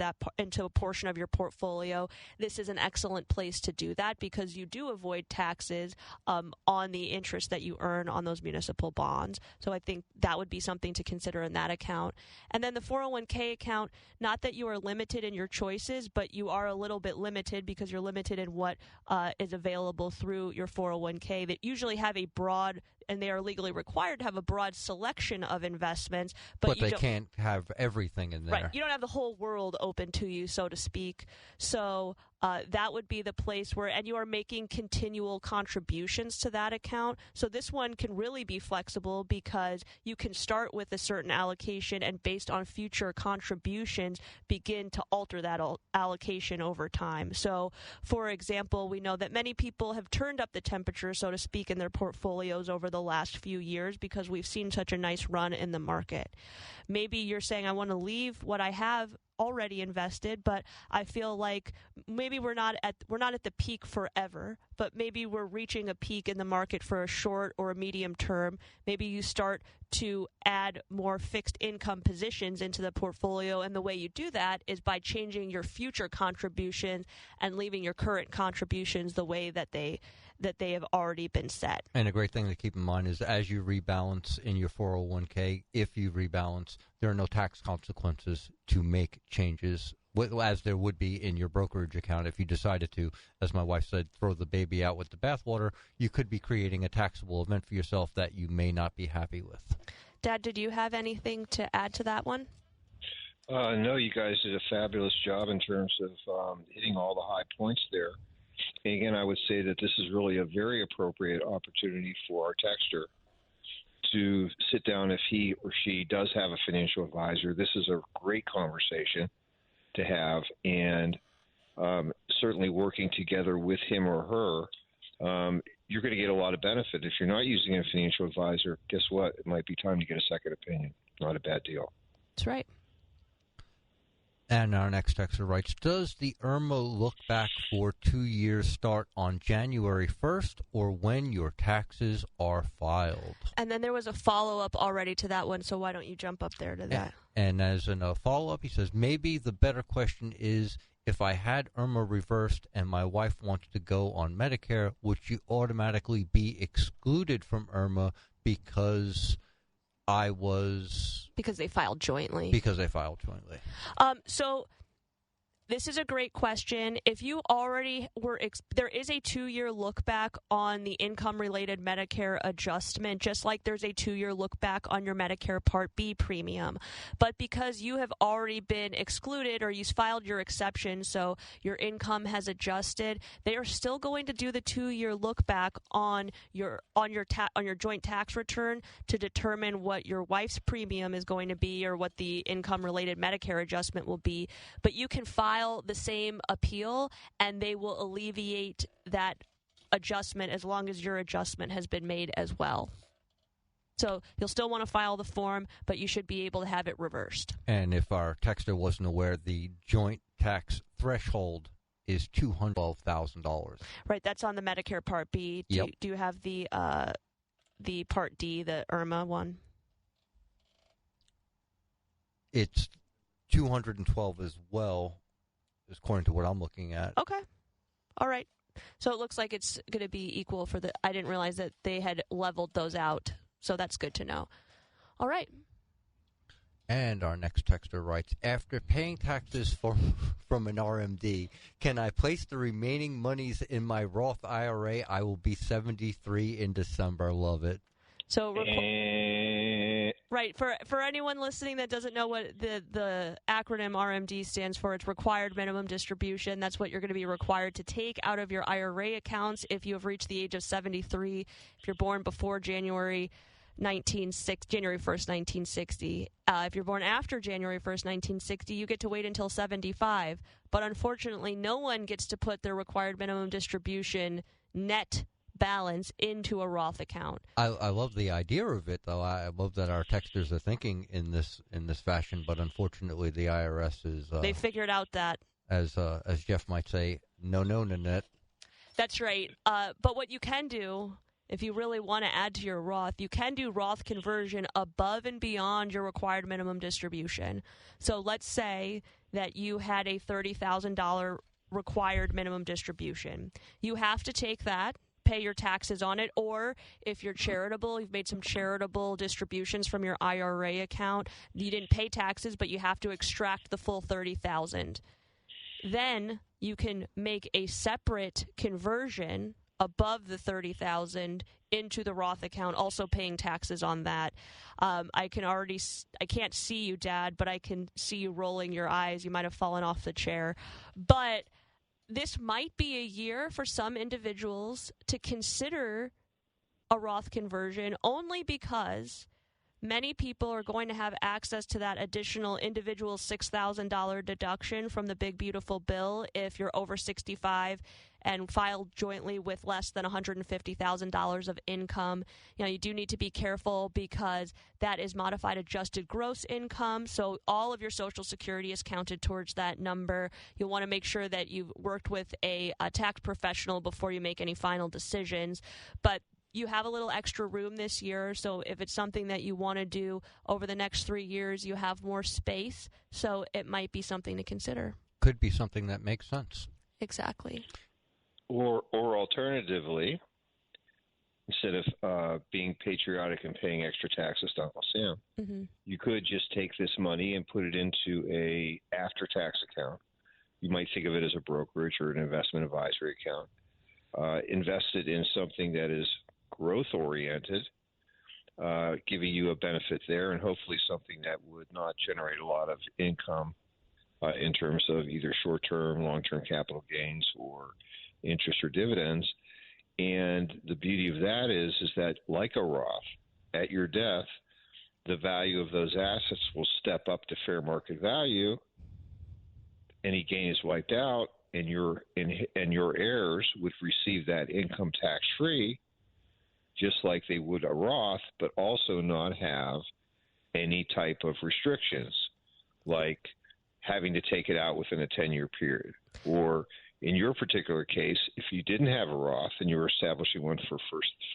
a portion of your portfolio, this is an excellent place to do that because you do avoid taxes on the interest that you earn on those municipal bonds. So I think that would be something to consider in that account. And then the 401k account, not that you are limited in your choices, but you are a little bit limited because you're limited in what is available through your 401k that usually have a broad, and they are legally required to have a broad selection of investments, but they can't have everything in there. Right. You don't have the whole world open to you, so to speak. So that would be the place where, and you are making continual contributions to that account. So this one can really be flexible because you can start with a certain allocation and based on future contributions, begin to alter that allocation over time. So, for example, we know that many people have turned up the temperature, so to speak, in their portfolios over the last few years because we've seen such a nice run in the market. Maybe you're saying, I want to leave what I have already invested, but I feel like maybe we're not at the peak forever, but maybe we're reaching a peak in the market for a short or a medium term. Maybe you start to add more fixed income positions into the portfolio, and the way you do that is by changing your future contributions and leaving your current contributions the way that they have already been set. And a great thing to keep in mind is as you rebalance in your 401k, if you rebalance, there are no tax consequences to make changes, as there would be in your brokerage account. If you decided to, as my wife said, throw the baby out with the bathwater, you could be creating a taxable event for yourself that you may not be happy with. Dad, did you have anything to add to that one? No, you guys did a fabulous job in terms of hitting all the high points there. And again, I would say that this is really a very appropriate opportunity for our texter to sit down if he or she does have a financial advisor. This is a great conversation to have, and certainly working together with him or her, you're going to get a lot of benefit. If you're not using a financial advisor, guess what? It might be time to get a second opinion. Not a bad deal. That's right. And our next texter writes, does the IRMA look back for 2 years start on January 1st or when your taxes are filed? And then there was a follow-up already to that one, so why don't you jump up there to that? And as a follow-up, he says, maybe the better question is, if I had IRMA reversed and my wife wanted to go on Medicare, would she automatically be excluded from IRMA because they filed jointly. So this is a great question. If you already were, there is a 2-year look back on the income-related Medicare adjustment, just like there's a 2-year look back on your Medicare Part B premium. But because you have already been excluded or you filed your exception, so your income has adjusted, they are still going to do the 2-year look back on your joint tax return to determine what your wife's premium is going to be or what the income-related Medicare adjustment will be. But you can file the same appeal, and they will alleviate that adjustment as long as your adjustment has been made as well. So you'll still want to file the form, but you should be able to have it reversed. And if our texter wasn't aware, the joint tax threshold is $212,000. Right, that's on the Medicare Part B. Do you have the the Part D, the IRMA one? It's 212 as well, according to what I'm looking at. Okay. All right. So it looks like it's going to be equal for the... I didn't realize that they had leveled those out, so that's good to know. All right. And our next texter writes, after paying taxes from an RMD, can I place the remaining monies in my Roth IRA? I will be 73 in December. Love it. So, right, for anyone listening that doesn't know what the acronym RMD stands for, it's Required Minimum Distribution. That's what you're going to be required to take out of your IRA accounts if you have reached the age of 73, if you're born before January 1st, 1960. If you're born after January 1st, 1960, you get to wait until 75. But unfortunately, no one gets to put their required minimum distribution net balance into a Roth account. I love the idea of it, though. I love that our texters are thinking in this fashion, but unfortunately, the IRS is they figured out that, as Jeff might say, no, Nanette. That's right. But what you can do, if you really want to add to your Roth, you can do Roth conversion above and beyond your required minimum distribution. So let's say that you had a $30,000 required minimum distribution. You have to take that, pay your taxes on it, or if you're charitable, you've made some charitable distributions from your IRA account, you didn't pay taxes, but you have to extract the full $30,000. Then you can make a separate conversion above the $30,000 into the Roth account, also paying taxes on that. I can't see you, Dad, but I can see you rolling your eyes. You might have fallen off the chair. But this might be a year for some individuals to consider a Roth conversion, only because many people are going to have access to that additional individual $6,000 deduction from the Big Beautiful Bill if you're over 65 and filed jointly with less than $150,000 of income. You know, you do need to be careful because that is modified adjusted gross income, so all of your Social Security is counted towards that number. You'll want to make sure that you've worked with a tax professional before you make any final decisions. But you have a little extra room this year, so if it's something that you want to do over the next 3 years, you have more space, so it might be something to consider. Could be something that makes sense. Exactly. Or alternatively, instead of being patriotic and paying extra taxes to Uncle Sam, you could just take this money and put it into a after-tax account. You might think of it as a brokerage or an investment advisory account. Invest it in something that is growth-oriented, giving you a benefit there, and hopefully something that would not generate a lot of income in terms of either short-term, long-term capital gains or interest or dividends. And the beauty of that is that, like a Roth, at your death, the value of those assets will step up to fair market value. Any gain is wiped out, and your heirs would receive that income tax-free, just like they would a Roth, but also not have any type of restrictions, like having to take it out within a 10-year period. Or in your particular case, if you didn't have a Roth and you were establishing one for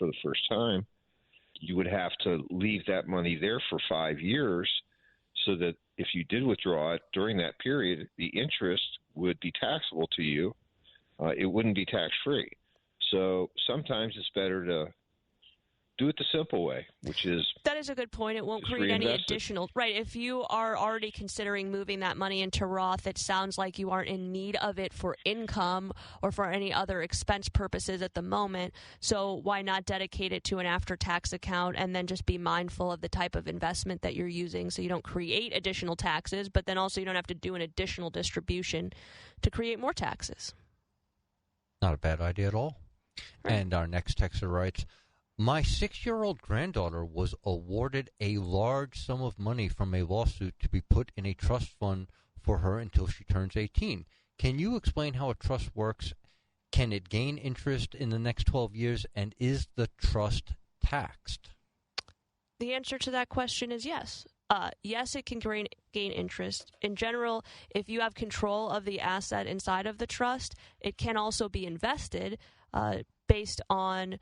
the first time, you would have to leave that money there for 5 years, so that if you did withdraw it during that period, the interest would be taxable to you. It wouldn't be tax-free. So sometimes it's better to do it the simple way, which is... That is a good point. It won't create any additional... Right. If you are already considering moving that money into Roth, it sounds like you aren't in need of it for income or for any other expense purposes at the moment. So why not dedicate it to an after-tax account and then just be mindful of the type of investment that you're using so you don't create additional taxes, but then also you don't have to do an additional distribution to create more taxes. Not a bad idea at all. Right. And our next texter writes, my 6-year-old granddaughter was awarded a large sum of money from a lawsuit to be put in a trust fund for her until she turns 18. Can you explain how a trust works? Can it gain interest in the next 12 years? And is the trust taxed? The answer to that question is yes. Yes, it can gain interest. In general, if you have control of the asset inside of the trust, it can also be invested based on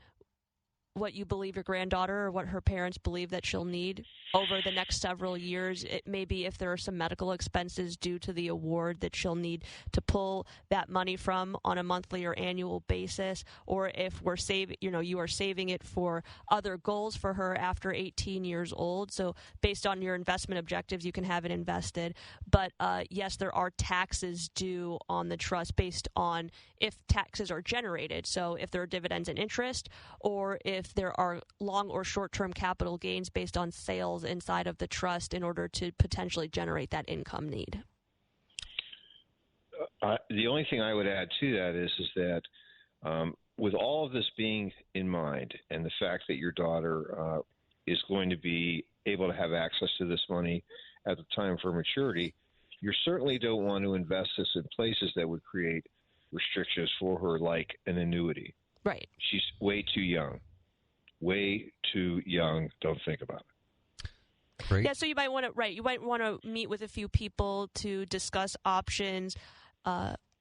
what you believe your granddaughter or what her parents believe that she'll need over the next several years. It may be if there are some medical expenses due to the award that she'll need to pull that money from on a monthly or annual basis, or if you are saving it for other goals for her after 18 years old. So based on your investment objectives, you can have it invested. But yes, there are taxes due on the trust based on if taxes are generated. So if there are dividends and interest, or if there are long or short-term capital gains based on sales inside of the trust in order to potentially generate that income need. The only thing I would add to that is that with all of this being in mind and the fact that your daughter is going to be able to have access to this money at the time for maturity, you certainly don't want to invest this in places that would create restrictions for her, like an annuity. Right. She's way too young. Way too young. Don't think about it. Great. Yeah, so you might want to meet with a few people to discuss options.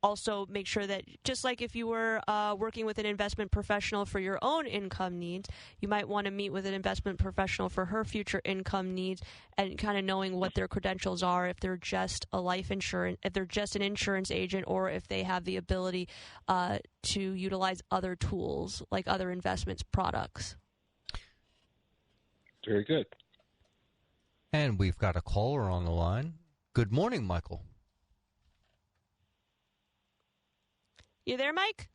Also, make sure that just like if you were working with an investment professional for your own income needs, you might want to meet with an investment professional for her future income needs, and kind of knowing what their credentials are, if they're just a life insurance, if they're just an insurance agent, or if they have the ability to utilize other tools like other investments products. Very good. And we've got a caller on the line. Good morning, Michael. You there, Mike?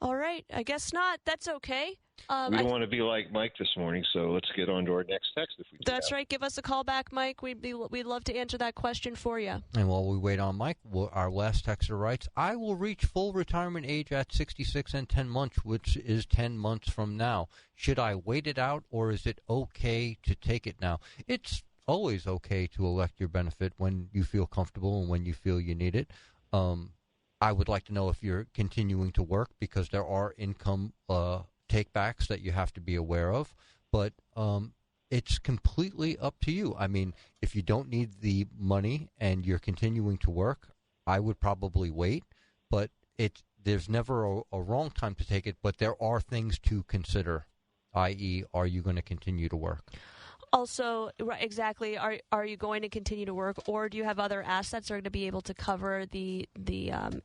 All right. I guess not. That's okay. We don't want to be like Mike this morning, so let's get on to our next text if we can. That's right. Give us a call back, Mike. We'd love to answer that question for you. And while we wait on Mike, our last texter writes, I will reach full retirement age at 66 and 10 months, which is 10 months from now. Should I wait it out, or is it okay to take it now? It's always okay to elect your benefit when you feel comfortable and when you feel you need it. I would like to know if you're continuing to work, because there are income takebacks that you have to be aware of. But it's completely up to you. I mean, if you don't need the money and you're continuing to work, I would probably wait. But there's never a wrong time to take it, but there are things to consider, i.e., are you going to continue to work? Also, right, exactly. Are you going to continue to work, or do you have other assets that are going to be able to cover the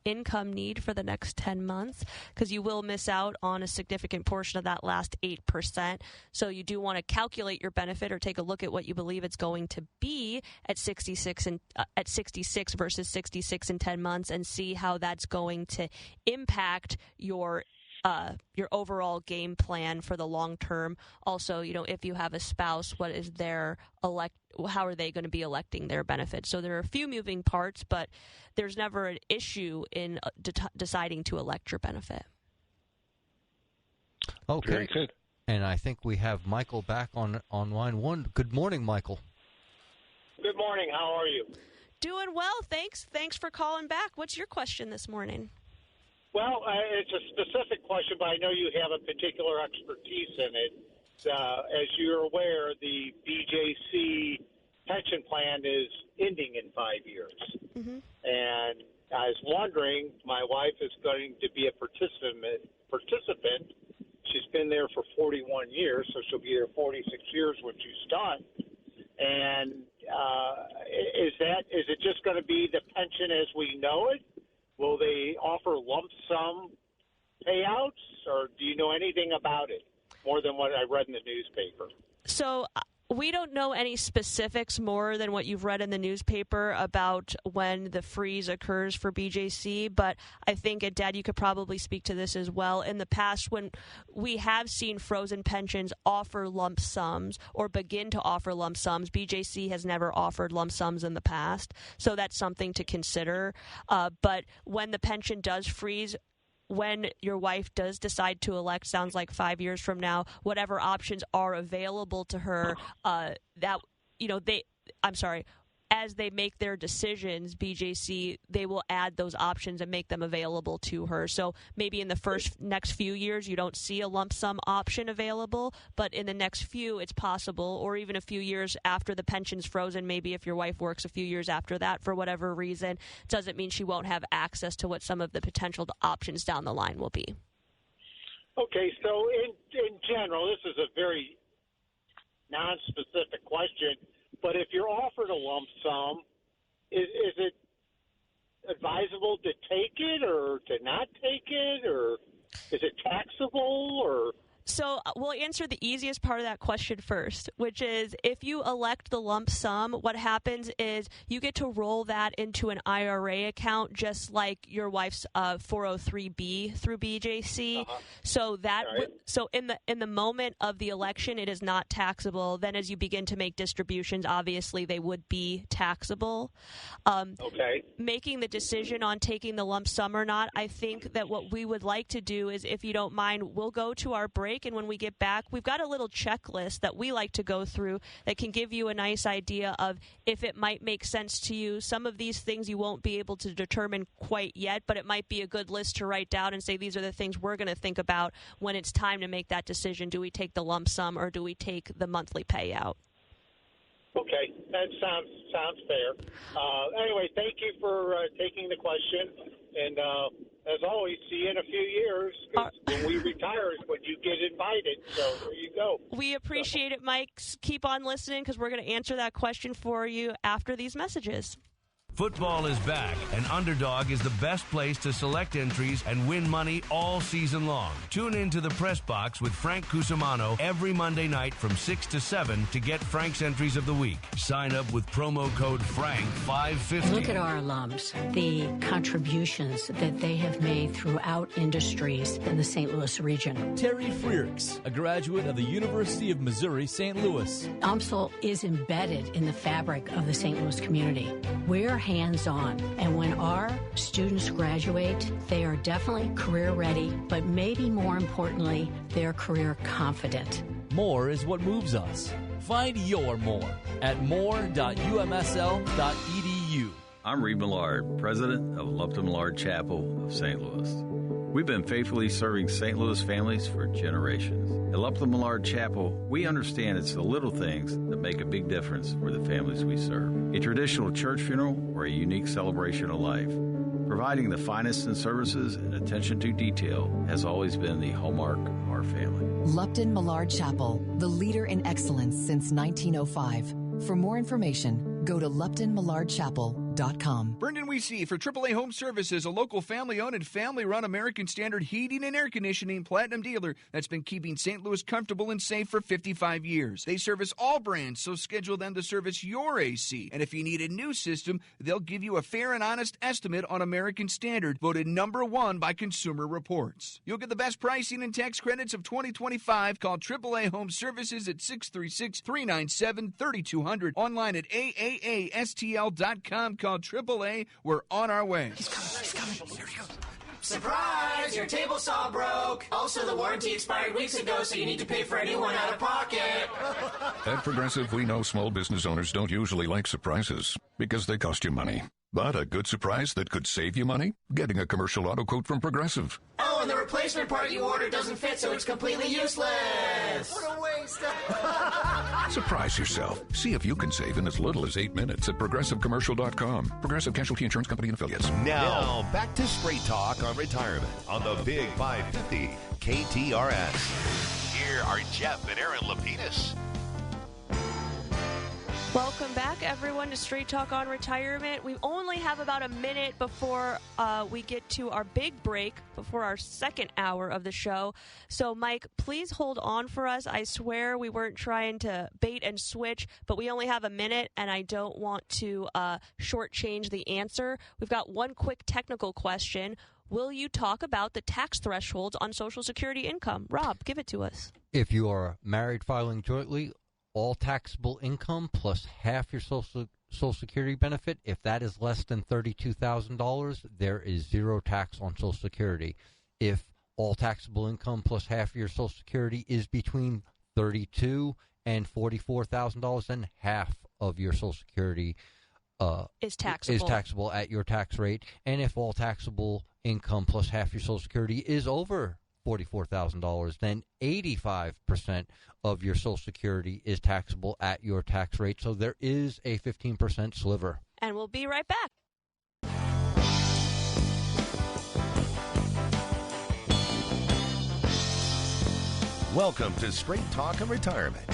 income need for the next 10 months? Because you will miss out on a significant portion of that last 8%. So you do want to calculate your benefit, or take a look at what you believe it's going to be at 66 versus 66 in 10 months, and see how that's going to impact your overall game plan for the long term. Also, if you have a spouse, what is how are they going to be electing their benefits? So there are a few moving parts, but there's never an issue in deciding to elect your benefit. Okay. Very good. And I think we have Michael back on line one. Good morning, Michael. Good morning. How are you? Doing well, thanks. Thanks for calling back. What's your question this morning? Well, it's a specific question, but I know you have a particular expertise in it. As you're aware, the BJC pension plan is ending in 5 years. Mm-hmm. And I was wondering, my wife is going to be a participant. She's been there for 41 years, so she'll be there 46 years when she's done. And is it just going to be the pension as we know it? Will they offer lump sum payouts, or do you know anything about it more than what I read in the newspaper? So we don't know any specifics more than what you've read in the newspaper about when the freeze occurs for BJC, but I think, and Dad, you could probably speak to this as well. In the past, when we have seen frozen pensions offer lump sums or begin to offer lump sums, BJC has never offered lump sums in the past, so that's something to consider. But when the pension does freeze, when your wife does decide to elect, sounds like 5 years from now, whatever options are available to her, as they make their decisions, BJC, they will add those options and make them available to her. So maybe in the next few years, you don't see a lump sum option available, but in the next few, it's possible, or even a few years after the pension's frozen, maybe if your wife works a few years after that for whatever reason, doesn't mean she won't have access to what some of the potential options down the line will be. Okay, so in general, this is a very non-specific question, but if you're offered a lump sum, is it advisable to take it or to not take it, or is it taxable, or... So we'll answer the easiest part of that question first, which is if you elect the lump sum, what happens is you get to roll that into an IRA account just like your wife's 403B through BJC. So that so in the moment of the election, it is not taxable. Then as you begin to make distributions, obviously they would be taxable. Making the decision on taking the lump sum or not, I think that what we would like to do is, if you don't mind, we'll go to our break. And when we get back, we've got a little checklist that we like to go through that can give you a nice idea of if it might make sense to you. Some of these things you won't be able to determine quite yet, but it might be a good list to write down and say these are the things we're going to think about when it's time to make that decision. Do we take the lump sum or do we take the monthly payout? Okay, that sounds fair. Anyway, thank you for taking the question. And as always, see you in a few years. When we retire is when you get invited. So there you go. We appreciate it, Mike. Keep on listening because we're going to answer that question for you after these messages. Football is back, and Underdog is the best place to select entries and win money all season long. Tune in to the Press Box with Frank Cusimano every Monday night from 6 to 7 to get Frank's entries of the week. Sign up with promo code FRANK550. Look at our alums, the contributions that they have made throughout industries in the St. Louis region. Terry Freerks, a graduate of the University of Missouri, St. Louis. UMSL is embedded in the fabric of the St. Louis community. We're hands-on, and when our students graduate, they are definitely career ready, but maybe more importantly, they're career confident. More is what moves us. Find your more at more.umsl.edu. I'm Reed Millard, president of Lupton Millard Chapel of St. Louis. We've been faithfully serving St. Louis families for generations. At Lupton Millard Chapel, we understand it's the little things that make a big difference for the families we serve. A traditional church funeral or a unique celebration of life. Providing the finest in services and attention to detail has always been the hallmark of our family. Lupton Millard Chapel, the leader in excellence since 1905. For more information, go to LuptonMillardChapel.com. Brendan Weesey for AAA Home Services, a local family-owned and family-run American Standard heating and air conditioning platinum dealer that's been keeping St. Louis comfortable and safe for 55 years. They service all brands, so schedule them to service your AC. And if you need a new system, they'll give you a fair and honest estimate on American Standard, voted #1 by Consumer Reports. You'll get the best pricing and tax credits of 2025. Call AAA Home Services at 636-397-3200. Online at AAASTL.com. Call AAA. We're on our way. He's coming. Here he goes. Surprise! Your table saw broke. Also, the warranty expired weeks ago, so you need to pay for a new one out of pocket. At Progressive, we know small business owners don't usually like surprises because they cost you money. But a good surprise that could save you money? Getting a commercial auto quote from Progressive. Oh, and the replacement part you ordered doesn't fit, so it's completely useless. What a waste. Surprise yourself. See if you can save in as little as 8 minutes at ProgressiveCommercial.com. Progressive Casualty Insurance Company and Affiliates. Now, back to Straight Talk on Retirement on the Big 550 KTRS. Here are Jeff and Erin Lapidus. Welcome back, everyone, to Straight Talk on Retirement. We only have about a minute before we get to our big break, before our second hour of the show. So, Mike, please hold on for us. I swear we weren't trying to bait and switch, but we only have a minute, and I don't want to shortchange the answer. We've got one quick technical question. Will you talk about the tax thresholds on Social Security income? Rob, give it to us. If you are married filing jointly, all taxable income plus half your Social Security benefit, if that is less than $32,000, there is zero tax on Social Security. If all taxable income plus half your Social Security is between $32,000 and $44,000, then half of your Social Security is taxable at your tax rate, and if all taxable income plus half your Social Security is over $44,000, then 85% of your Social Security is taxable at your tax rate. So there is a 15% sliver. And we'll be right back. Welcome to Straight Talk and Retirement.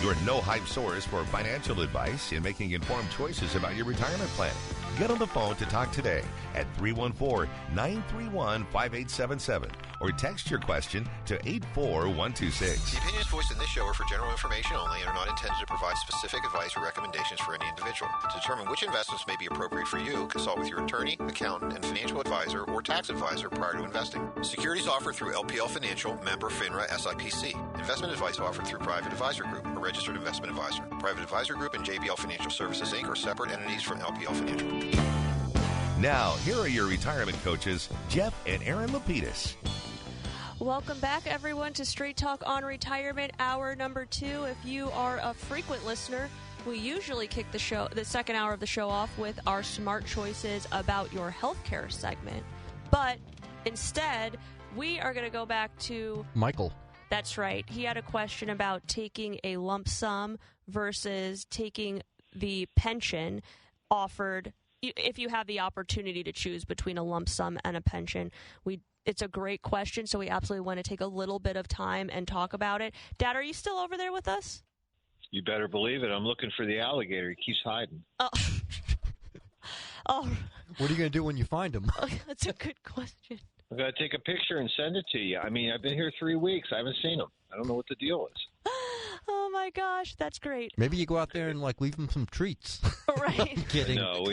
Your no-hype source for financial advice and making informed choices about your retirement plan. Get on the phone to talk today at 314-931-5877 or text your question to 84126. The opinions voiced in this show are for general information only and are not intended to provide specific advice or recommendations for any individual. To determine which investments may be appropriate for you, consult with your attorney, accountant, and financial advisor or tax advisor prior to investing. Securities offered through LPL Financial, member FINRA SIPC. Investment advice offered through Private Advisor Group, a registered investment advisor. Private Advisor Group and JBL Financial Services, Inc. are separate entities from LPL Financial. Now, here are your retirement coaches, Jeff and Erin Lapidus. Welcome back, everyone, to Straight Talk on Retirement, hour number 2. If you are a frequent listener, we usually kick the second hour of the show off with our smart choices about your healthcare segment. But instead, we are going to go back to Michael. That's right. He had a question about taking a lump sum versus taking the pension offered if you have the opportunity to choose between a lump sum and a pension. It's a great question, so we absolutely want to take a little bit of time and talk about it. Dad, are you still over there with us? You better believe it. I'm looking for the alligator. He keeps hiding. Oh. What are you going to do when you find him? Oh, that's a good question. I'm going to take a picture and send it to you. I mean, I've been here 3 weeks. I haven't seen him. I don't know what the deal is. Oh, my gosh. That's grered. Maybe you go out there and, leave him some treats. Right. I'm kidding. No,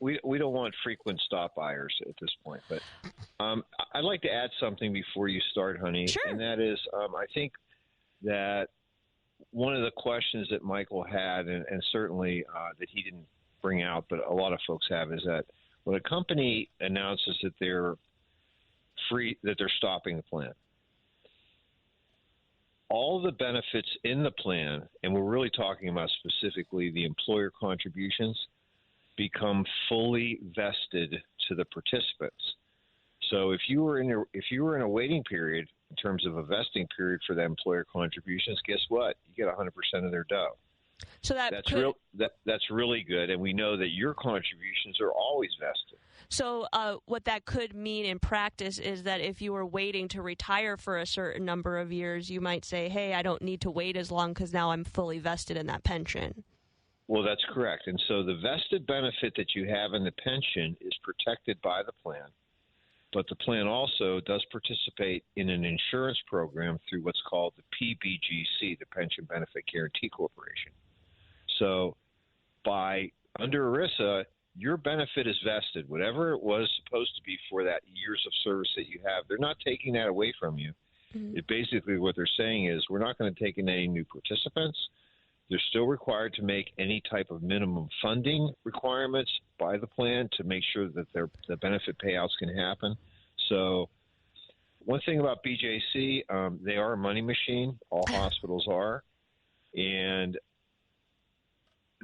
we don't want frequent stop buyers at this point. But I'd like to add something before you start, honey. Sure. And that is, I think that one of the questions that Michael had, and certainly that he didn't bring out, but a lot of folks have, is that when a company announces that they're stopping the plan, all the benefits in the plan, and we're really talking about specifically the employer contributions, become fully vested to the participants. So if you were in a waiting period in terms of a vesting period for the employer contributions, guess what? You get 100% of their dough. So that's really good, and we know that your contributions are always vested. So what that could mean in practice is that if you were waiting to retire for a certain number of years, you might say, hey, I don't need to wait as long because now I'm fully vested in that pension. Well, that's correct. And so the vested benefit that you have in the pension is protected by the plan, but the plan also does participate in an insurance program through what's called the PBGC, the Pension Benefit Guaranty Corporation. So under ERISA, your benefit is vested. Whatever it was supposed to be for that years of service that you have, they're not taking that away from you. Mm-hmm. Basically what they're saying is we're not going to take in any new participants. They're still required to make any type of minimum funding requirements by the plan to make sure that the benefit payouts can happen. So one thing about BJC, they are a money machine. All hospitals are. And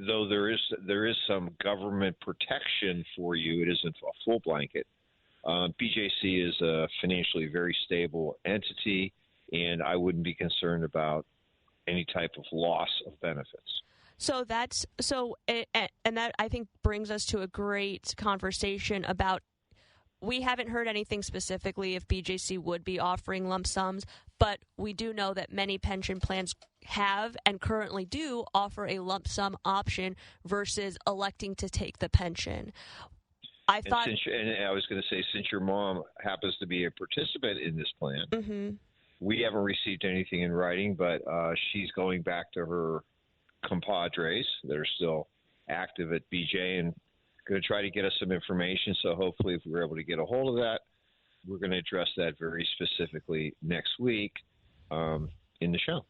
though there is some government protection for you, it isn't a full blanket. BJC is a financially very stable entity, and I wouldn't be concerned about any type of loss of benefits. So and that I think brings us to a great conversation about. We haven't heard anything specifically if BJC would be offering lump sums, but we do know that many pension plans have and currently do offer a lump sum option versus electing to take the pension. I was going to say, since your mom happens to be a participant in this plan, mm-hmm. we haven't received anything in writing, but she's going back to her compadres that are still active at BJ and going to try to get us some information. So hopefully if we're able to get a hold of that, we're going to address that very specifically next week in the show.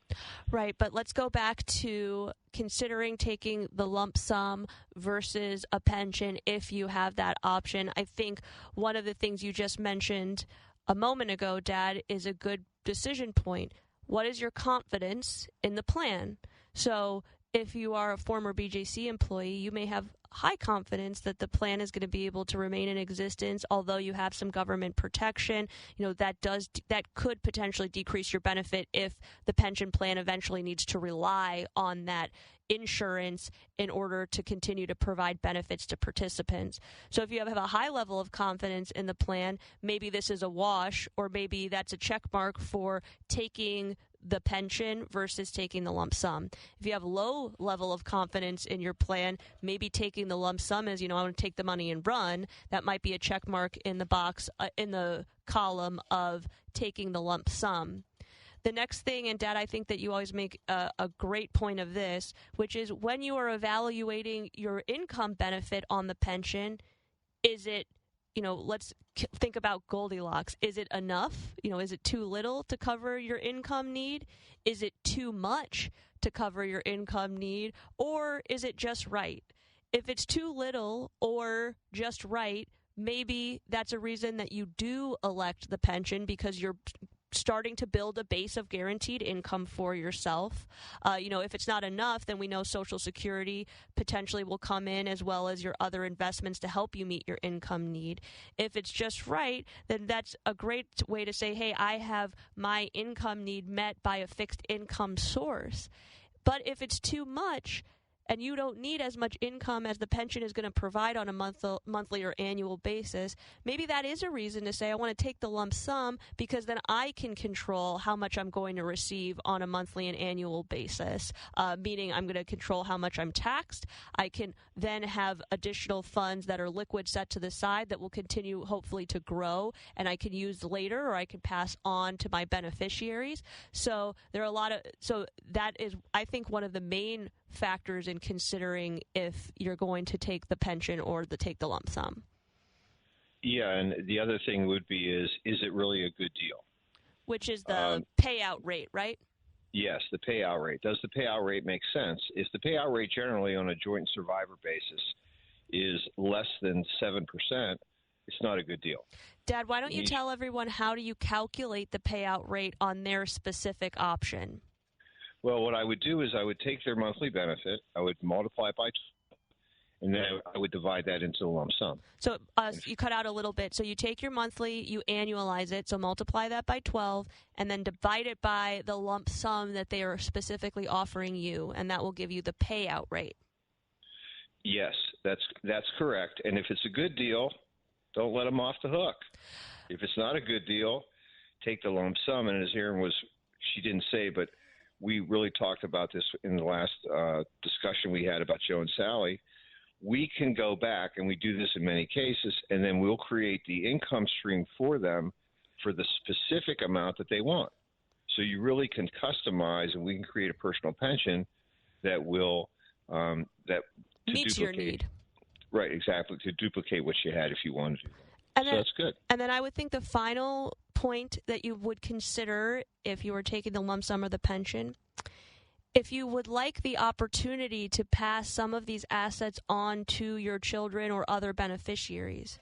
Right, but let's go back to considering taking the lump sum versus a pension if you have that option. I think one of the things you just mentioned a moment ago, Dad, is a good decision point. What is your confidence in the plan? So if you are a former BJC employee, you may have high confidence that the plan is going to be able to remain in existence, although you have some government protection. That could potentially decrease your benefit if the pension plan eventually needs to rely on that insurance in order to continue to provide benefits to participants. So if you have a high level of confidence in the plan, maybe this is a wash, or maybe that's a check mark for taking the pension versus taking the lump sum. If you have low level of confidence in your plan, maybe taking the lump sum is, I want to take the money and run. That might be a check mark in the box, in the column of taking the lump sum. The next thing, and Dad, I think that you always make a great point of this, which is when you are evaluating your income benefit on the pension, is it, let's think about Goldilocks. Is it enough? Is it too little to cover your income need? Is it too much to cover your income need? Or is it just right? If it's too little or just right, maybe that's a reason that you do elect the pension, because you're starting to build a base of guaranteed income for yourself. If it's not enough, then we know Social Security potentially will come in, as well as your other investments to help you meet your income need. If it's just right, then that's a great way to say, hey, I have my income need met by a fixed income source. But if it's too much, and you don't need as much income as the pension is going to provide on a monthly or annual basis, maybe that is a reason to say, I want to take the lump sum, because then I can control how much I'm going to receive on a monthly and annual basis, meaning I'm going to control how much I'm taxed. I can then have additional funds that are liquid set to the side that will continue, hopefully, to grow, and I can use later, or I can pass on to my beneficiaries. So there are so that is, I think, one of the main factors in considering if you're going to take the pension or take the lump sum. Yeah, and the other thing would be is it really a good deal? Which is the payout rate, right? Yes, the payout rate. Does the payout rate make sense? If the payout rate generally on a joint survivor basis is less than 7%, it's not a good deal. Dad, why don't you tell everyone, how do you calculate the payout rate on their specific option? Well, what I would do is I would take their monthly benefit, I would multiply it by 12, and then I would divide that into a lump sum. So you cut out a little bit. So you take your monthly, you annualize it, so multiply that by 12, and then divide it by the lump sum that they are specifically offering you, and that will give you the payout rate. Yes, that's correct. And if it's a good deal, don't let them off the hook. If it's not a good deal, take the lump sum. And as Erin she didn't say, but we really talked about this in the last discussion we had about Joe and Sally. We can go back, and we do this in many cases, and then we'll create the income stream for them for the specific amount that they want. So you really can customize, and we can create a personal pension that will meets your need. Right, exactly, to duplicate what you had if you wanted to. So that's good. And then I would think the final point that you would consider if you were taking the lump sum or the pension, if you would like the opportunity to pass some of these assets on to your children or other beneficiaries.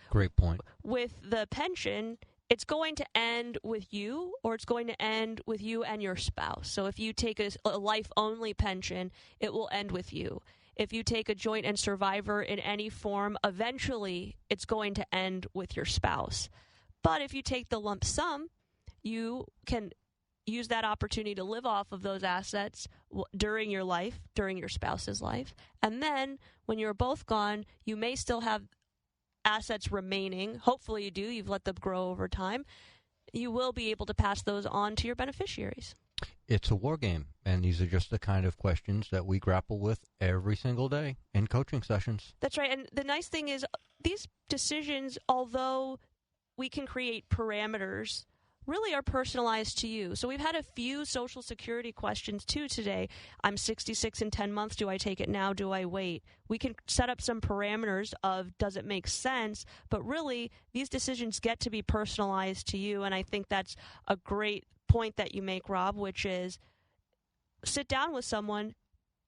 Great point. With the pension, it's going to end with you, or it's going to end with you and your spouse. So if you take a life-only pension, it will end with you. If you take a joint and survivor in any form, eventually it's going to end with your spouse. But if you take the lump sum, you can use that opportunity to live off of those assets during your life, during your spouse's life. And then when you're both gone, you may still have assets remaining. Hopefully you do. You've let them grow over time. You will be able to pass those on to your beneficiaries. It's a war game, and these are just the kind of questions that we grapple with every single day in coaching sessions. That's right. And the nice thing is these decisions, although we can create parameters, really are personalized to you. So we've had a few Social Security questions, too, today. I'm 66 in 10 months. Do I take it now? Do I wait? We can set up some parameters of does it make sense? But really, these decisions get to be personalized to you, and I think that's a great point that you make, Rob, which is sit down with someone.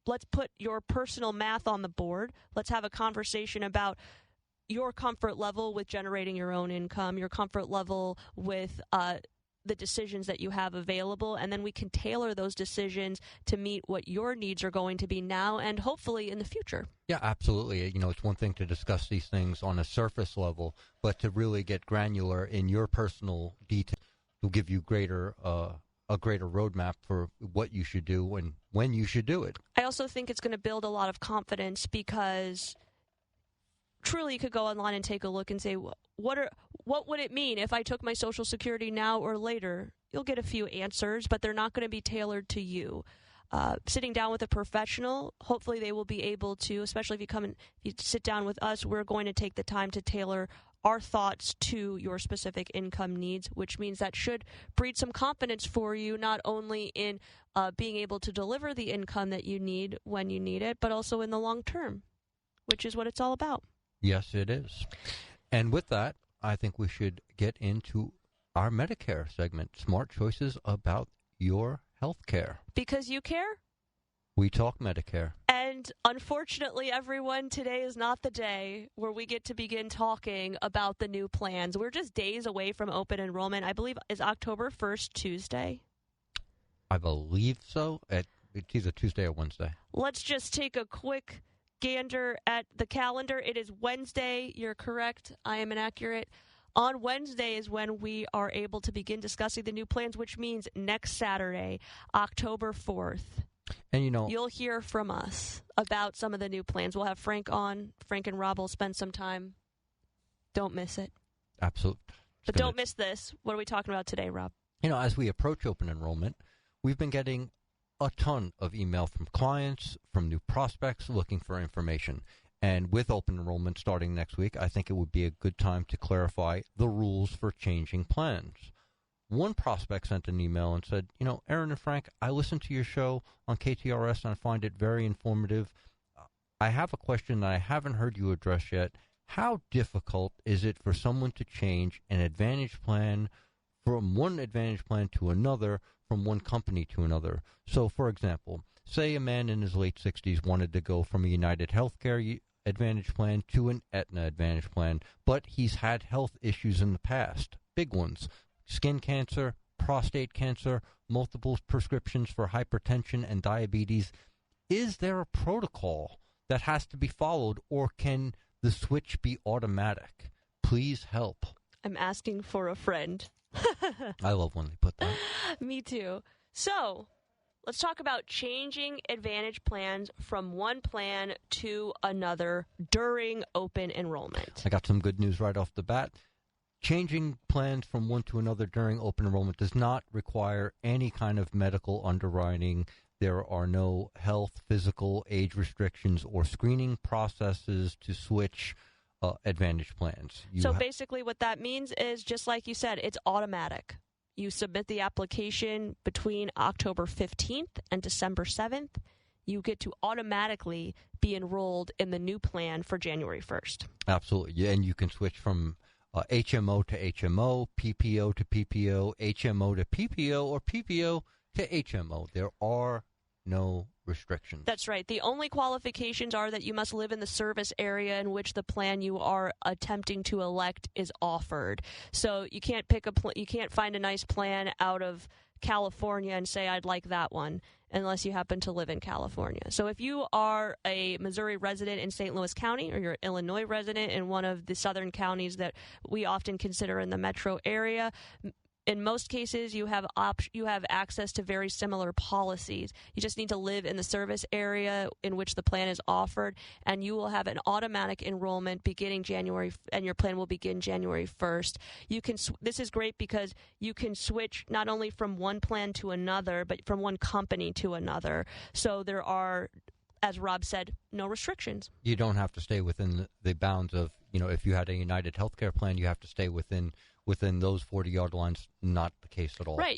Let's put your personal math on the board. Let's have a conversation about your comfort level with generating your own income, your comfort level with the decisions that you have available, and then we can tailor those decisions to meet what your needs are going to be now and hopefully in the future. Yeah, absolutely. It's one thing to discuss these things on a surface level, but to really get granular in your personal detail will give you a greater roadmap for what you should do and when you should do it. I also think it's going to build a lot of confidence because truly you could go online and take a look and say, what would it mean if I took my Social Security now or later? You'll get a few answers, but they're not going to be tailored to you. Sitting down with a professional, hopefully they will be able to, especially if you sit down with us, we're going to take the time to tailor our thoughts to your specific income needs, which means that should breed some confidence for you, not only in being able to deliver the income that you need when you need it, but also in the long term, which is what it's all about. Yes, it is. And with that, I think we should get into our Medicare segment, Smart Choices About Your Health Care. Because you care? We talk Medicare. And unfortunately, everyone, today is not the day where we get to begin talking about the new plans. We're just days away from open enrollment. I believe is October 1st, Tuesday? I believe so. It's either Tuesday or Wednesday. Let's just take a quick gander at the calendar. It is Wednesday. You're correct. I am inaccurate. On Wednesday is when we are able to begin discussing the new plans, which means next Saturday, October 4th. And you'll hear from us about some of the new plans. We'll have Frank on. Frank and Rob will spend some time. Don't miss it. Absolutely. But don't miss this. What are we talking about today, Rob? As we approach open enrollment, we've been getting a ton of email from clients, from new prospects looking for information. And with open enrollment starting next week, I think it would be a good time to clarify the rules for changing plans. One prospect sent an email and said, Erin and Frank, I listen to your show on KTRS and I find it very informative. I have a question that I haven't heard you address yet. How difficult is it for someone to change an Advantage plan from one Advantage plan to another, from one company to another? So, for example, say a man in his late 60s wanted to go from a United Healthcare Advantage plan to an Aetna Advantage plan, but he's had health issues in the past, big ones. Skin cancer, prostate cancer, multiple prescriptions for hypertension and diabetes. Is there a protocol that has to be followed, or can the switch be automatic? Please help. I'm asking for a friend. I love when they put that. Me too. So, let's talk about changing Advantage plans from one plan to another during open enrollment. I got some good news right off the bat. Changing plans from one to another during open enrollment does not require any kind of medical underwriting. There are no health, physical, age restrictions, or screening processes to switch Advantage plans. Basically what that means is, just like you said, it's automatic. You submit the application between October 15th and December 7th. You get to automatically be enrolled in the new plan for January 1st. Absolutely. Yeah, and you can switch from HMO to HMO, PPO to PPO, HMO to PPO, or PPO to HMO. There are no restrictions. That's right. The only qualifications are that you must live in the service area in which the plan you are attempting to elect is offered. So you can't you can't find a nice plan out of California and say, I'd like that one, unless you happen to live in California. So if you are a Missouri resident in St. Louis County, or you're an Illinois resident in one of the southern counties that we often consider in the metro area, in most cases, you have access to very similar policies. You just need to live in the service area in which the plan is offered, and you will have an automatic enrollment beginning January, and your plan will begin January 1st. This is great because you can switch not only from one plan to another, but from one company to another. So there are, as Rob said, no restrictions. You don't have to stay within the bounds of, if you had a United Healthcare plan, you have to stay within those 40-yard lines. Not the case at all. Right.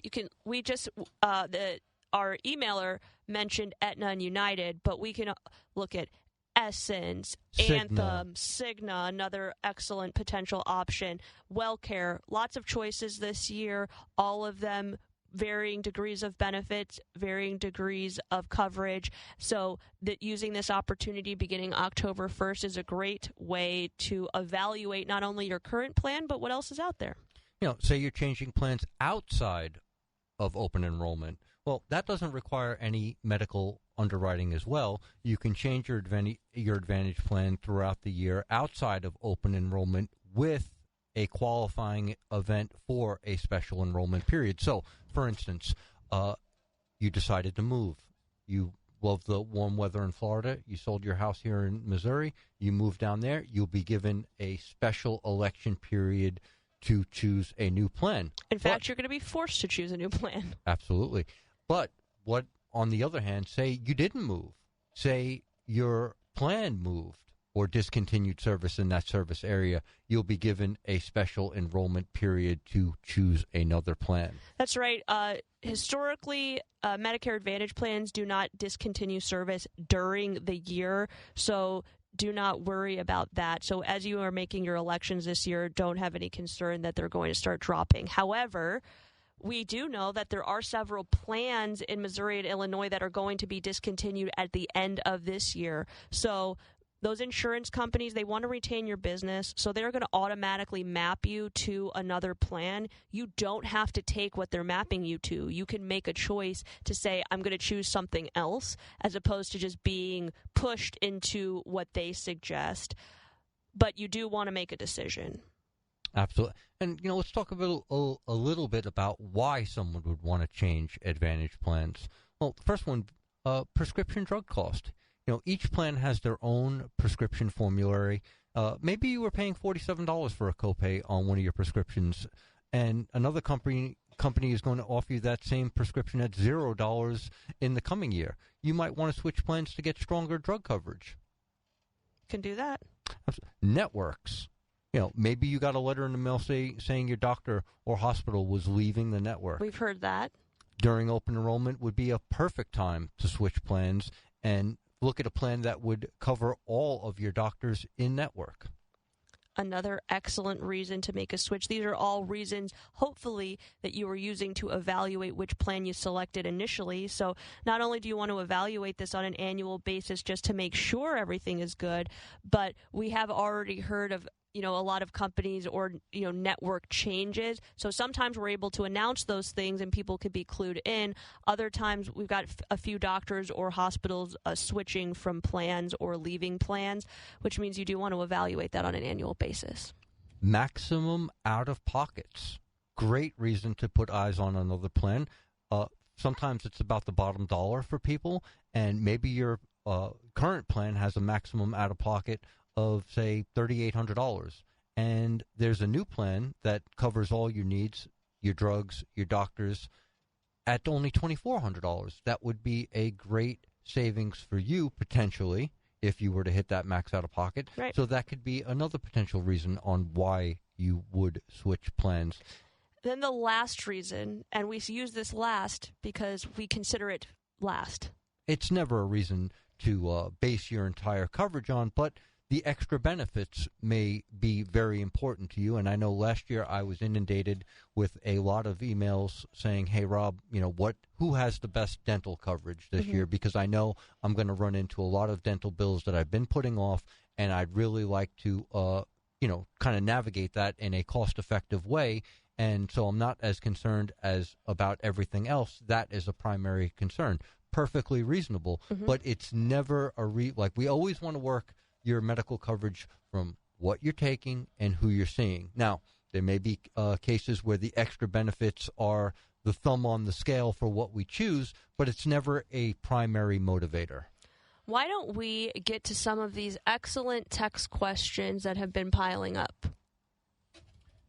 Our emailer mentioned Aetna and United, but we can look at Essence, Anthem, Cigna, another excellent potential option. WellCare, lots of choices this year, all of them varying degrees of benefits, varying degrees of coverage. So that using this opportunity beginning October 1st is a great way to evaluate not only your current plan, but what else is out there. say you're changing plans outside of open enrollment. Well, that doesn't require any medical underwriting as well. You can change your Advantage plan throughout the year outside of open enrollment with a qualifying event for a special enrollment period. So, for instance, you decided to move. You love the warm weather in Florida. You sold your house here in Missouri. You moved down there. You'll be given a special election period to choose a new plan. In fact, you're going to be forced to choose a new plan. Absolutely. But what, on the other hand, say you didn't move. Say your plan moved or discontinued service in that service area, you'll be given a special enrollment period to choose another plan. That's right. Historically, Medicare Advantage plans do not discontinue service during the year, so do not worry about that. So as you are making your elections this year, don't have any concern that they're going to start dropping. However, we do know that there are several plans in Missouri and Illinois that are going to be discontinued at the end of this year. So those insurance companies, they want to retain your business, so they're going to automatically map you to another plan. You don't have to take what they're mapping you to. You can make a choice to say, I'm going to choose something else, as opposed to just being pushed into what they suggest. But you do want to make a decision. Absolutely. And, let's talk a little bit about why someone would want to change Advantage plans. Well, the first one, prescription drug cost. Each plan has their own prescription formulary. Maybe you were paying $47 for a copay on one of your prescriptions, and another company is going to offer you that same prescription at $0 in the coming year. You might want to switch plans to get stronger drug coverage. Can do that. Networks. Maybe you got a letter in the mail saying your doctor or hospital was leaving the network. We've heard that. During open enrollment would be a perfect time to switch plans and look at a plan that would cover all of your doctors in network. Another excellent reason to make a switch. These are all reasons, hopefully, that you were using to evaluate which plan you selected initially. So not only do you want to evaluate this on an annual basis just to make sure everything is good, but we have already heard of a lot of companies or, network changes. So sometimes we're able to announce those things and people could be clued in. Other times we've got a few doctors or hospitals switching from plans or leaving plans, which means you do want to evaluate that on an annual basis. Maximum out-of-pockets. Great reason to put eyes on another plan. Sometimes it's about the bottom dollar for people, and maybe your current plan has a maximum out-of-pocket of, say, $3,800. And there's a new plan that covers all your needs, your drugs, your doctors, at only $2,400. That would be a great savings for you, potentially, if you were to hit that max out-of-pocket. Right. So that could be another potential reason on why you would switch plans. Then the last reason, and we use this last because we consider it last. It's never a reason to base your entire coverage on, but the extra benefits may be very important to you. And I know last year I was inundated with a lot of emails saying, hey, Rob, who has the best dental coverage this year? Because I know I'm going to run into a lot of dental bills that I've been putting off, and I'd really like to, kind of navigate that in a cost-effective way. And so I'm not as concerned as about everything else. That is a primary concern. Perfectly reasonable, but it's never we always want to work your medical coverage from what you're taking and who you're seeing. Now, there may be cases where the extra benefits are the thumb on the scale for what we choose, but it's never a primary motivator. Why don't we get to some of these excellent text questions that have been piling up?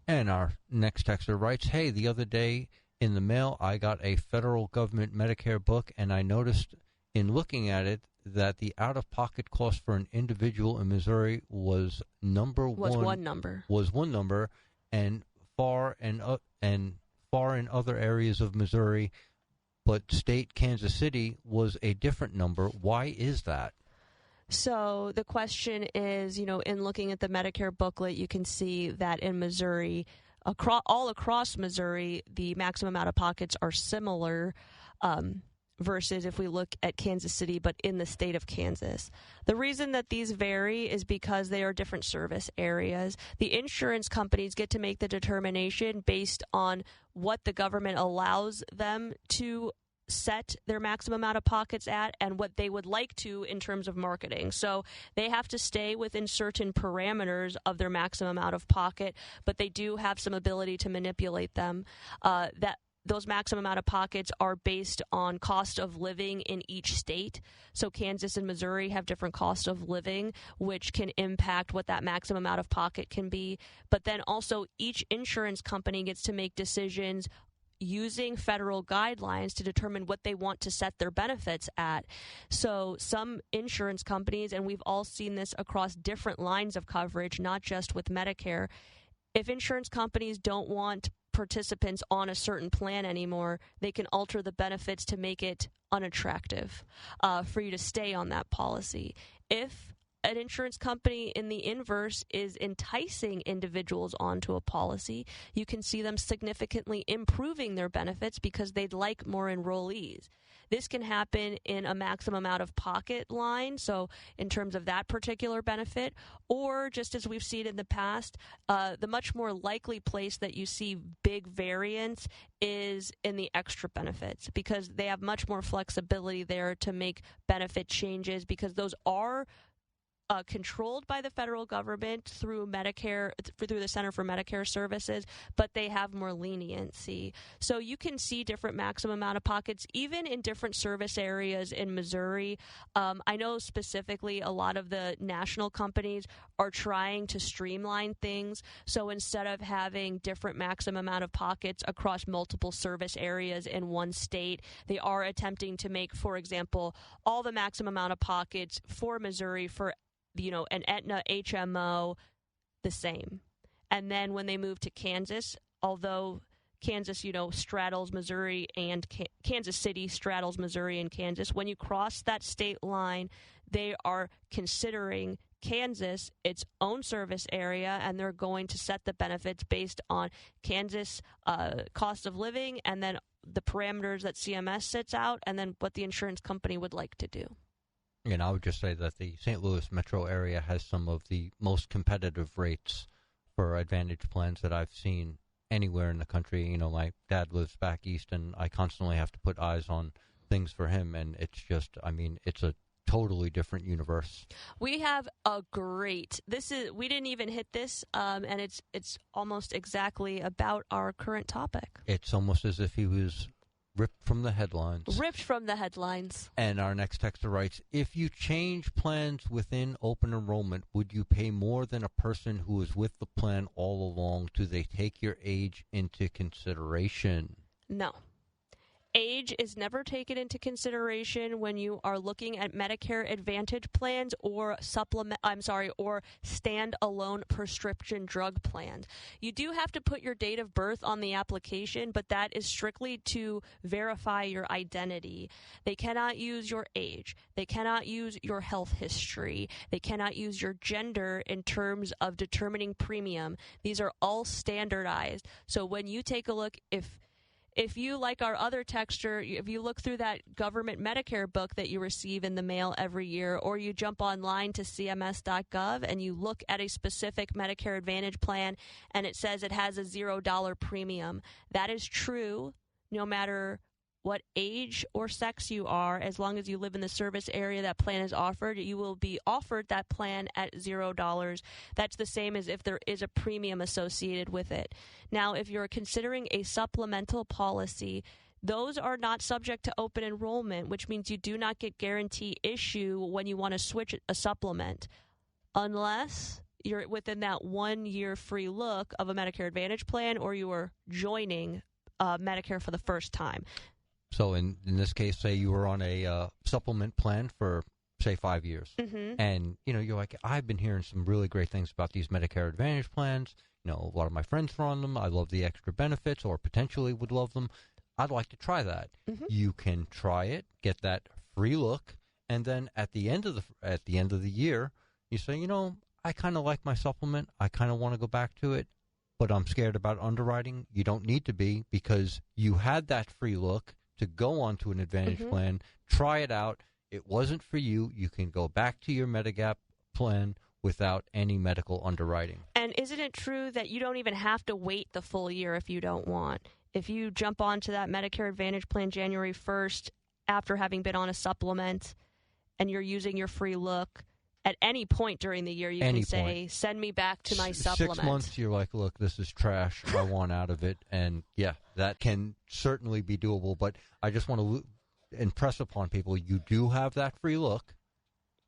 And our next texter writes, hey, the other day in the mail, I got a federal government Medicare book, and I noticed in looking at it that the out-of-pocket cost for an individual in Missouri was one number, and far in other areas of Missouri, but state Kansas City was a different number. Why is that? So the question is, in looking at the Medicare booklet, you can see that in Missouri, all across Missouri, the maximum out-of-pockets are similar. versus if we look at Kansas City, but in the state of Kansas. The reason that these vary is because they are different service areas. The insurance companies get to make the determination based on what the government allows them to set their maximum out of pockets at and what they would like to in terms of marketing. So they have to stay within certain parameters of their maximum out of pocket, but they do have some ability to manipulate them. Those maximum out of pockets are based on cost of living in each state. So Kansas and Missouri have different cost of living, which can impact what that maximum out of pocket can be. But then also each insurance company gets to make decisions using federal guidelines to determine what they want to set their benefits at. So some insurance companies, and we've all seen this across different lines of coverage, not just with Medicare, if insurance companies don't want participants on a certain plan anymore, they can alter the benefits to make it unattractive for you to stay on that policy. If an insurance company in the inverse is enticing individuals onto a policy, you can see them significantly improving their benefits because they'd like more enrollees. This can happen in a maximum out-of-pocket line, so in terms of that particular benefit, or just as we've seen in the past, the much more likely place that you see big variance is in the extra benefits because they have much more flexibility there to make benefit changes because those are controlled by the federal government through Medicare, through the Center for Medicare Services, but they have more leniency. So you can see different maximum out-of-pockets, even in different service areas in Missouri. I know specifically a lot of the national companies are trying to streamline things. So instead of having different maximum out-of-pockets across multiple service areas in one state, they are attempting to make, for example, all the maximum out-of-pockets for Missouri for an Aetna HMO the same. And then when they move to Kansas, although Kansas, straddles Missouri and Kansas City straddles Missouri and Kansas, when you cross that state line, they are considering Kansas its own service area, and they're going to set the benefits based on Kansas cost of living and then the parameters that CMS sets out and then what the insurance company would like to do. And I would just say that the St. Louis metro area has some of the most competitive rates for Advantage plans that I've seen anywhere in the country. My dad lives back east, and I constantly have to put eyes on things for him. And it's just, it's a totally different universe. We have a great, we didn't even hit this, and it's almost exactly about our current topic. It's almost as if he was ripped from the headlines. Ripped from the headlines. And our next texter writes, if you change plans within open enrollment, would you pay more than a person who was with the plan all along? Do they take your age into consideration? No. Age is never taken into consideration when you are looking at Medicare Advantage plans or stand-alone prescription drug plans. You do have to put your date of birth on the application, but that is strictly to verify your identity. They cannot use your age. They cannot use your health history. They cannot use your gender in terms of determining premium. These are all standardized. So when you take a look, if you, like our other texter, if you look through that government Medicare book that you receive in the mail every year, or you jump online to cms.gov and you look at a specific Medicare Advantage plan and it says it has a $0 premium, that is true no matter what age or sex you are. As long as you live in the service area that plan is offered, you will be offered that plan at $0. That's the same as if there is a premium associated with it. Now, if you're considering a supplemental policy, those are not subject to open enrollment, which means you do not get guarantee issue when you want to switch a supplement, unless you're within that 1 year free look of a Medicare Advantage plan or you are joining Medicare for the first time. So in this case, say you were on a supplement plan for, say, 5 years. Mm-hmm. And, you're like, I've been hearing some really great things about these Medicare Advantage plans. A lot of my friends are on them. I love the extra benefits or potentially would love them. I'd like to try that. Mm-hmm. You can try it, get that free look, and then at the end of the year, you say, I kind of like my supplement. I kind of want to go back to it, but I'm scared about underwriting. You don't need to be because you had that free look to go onto an Advantage plan. Try it out. It wasn't for you. You can go back to your Medigap plan without any medical underwriting. And isn't it true that you don't even have to wait the full year if you don't want? If you jump onto that Medicare Advantage plan January 1st after having been on a supplement and you're using your free look, at any point during the year you can say, send me back to my supplement. 6 months, you're like, look, this is trash. I want out of it. And, yeah, that can certainly be doable. But I just want to impress upon people, you do have that free look.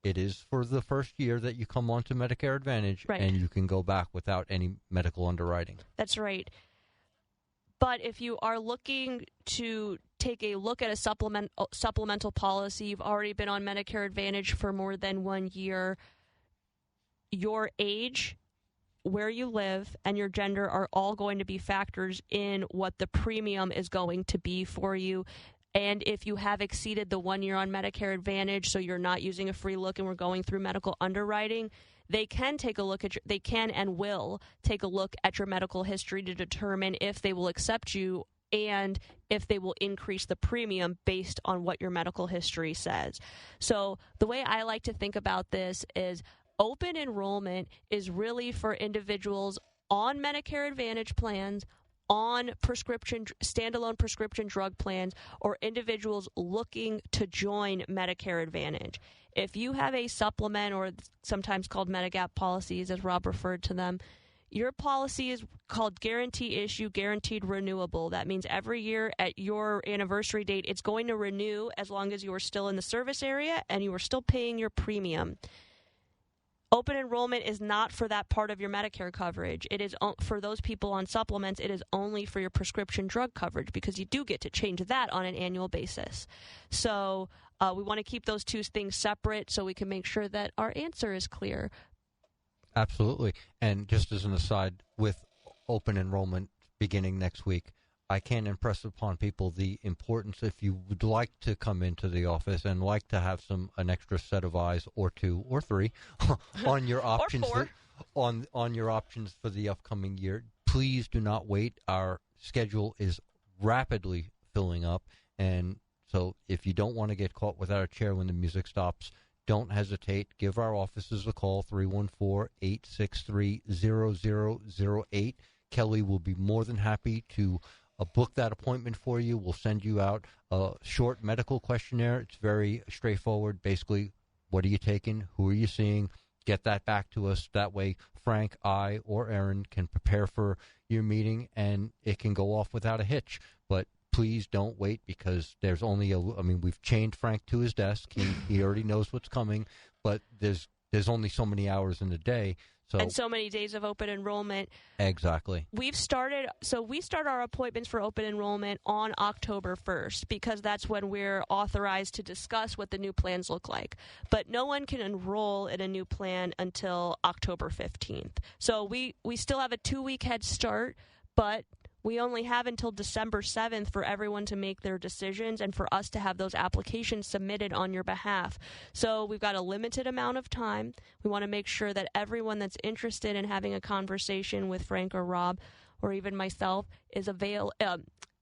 It is for the first year that you come on to Medicare Advantage, and you can go back without any medical underwriting. That's right. But if you are looking to take a look at a supplemental policy, you've already been on Medicare Advantage for more than 1 year, your age, where you live, and your gender are all going to be factors in what the premium is going to be for you. And if you have exceeded the 1 year on Medicare Advantage, so you're not using a free look and we're going through medical underwriting, they can take a look at they can and will take a look at your medical history to determine if they will accept you and if they will increase the premium based on what your medical history says. So the way I like to think about this is open enrollment is really for individuals on Medicare Advantage plans, on standalone prescription drug plans, or individuals looking to join Medicare Advantage. If you have a supplement, or sometimes called Medigap policies, as Rob referred to them, your policy is called guarantee issue, guaranteed renewable. That means every year at your anniversary date, it's going to renew as long as you are still in the service area and you are still paying your premium. Open enrollment is not for that part of your Medicare coverage. It is for those people on supplements. It is only for your prescription drug coverage because you do get to change that on an annual basis. So we want to keep those two things separate so we can make sure that our answer is clear. Absolutely. And just as an aside, with open enrollment beginning next week, I can't impress upon people the importance, if you would like to come into the office and like to have an extra set of eyes, or two or three, on your options on your options for the upcoming year. Please do not wait. Our schedule is rapidly filling up, and so if you don't want to get caught without a chair when the music stops, don't hesitate. Give our offices a call, 314-863-0008. Kelly will be more than happy to book that appointment for you. We'll send you out a short medical questionnaire. It's very straightforward. Basically, what are you taking? Who are you seeing? Get that back to us. That way, Frank, I, or Erin can prepare for your meeting, and it can go off without a hitch. But please don't wait, because there's only we've chained Frank to his desk. He already knows what's coming, but there's only so many hours in the day. And so many days of open enrollment. Exactly. We start our appointments for open enrollment on October 1st because that's when we're authorized to discuss what the new plans look like. But no one can enroll in a new plan until October 15th. So we still have a 2-week head start, but we only have until December 7th for everyone to make their decisions and for us to have those applications submitted on your behalf. So we've got a limited amount of time. We want to make sure that everyone that's interested in having a conversation with Frank or Rob or even myself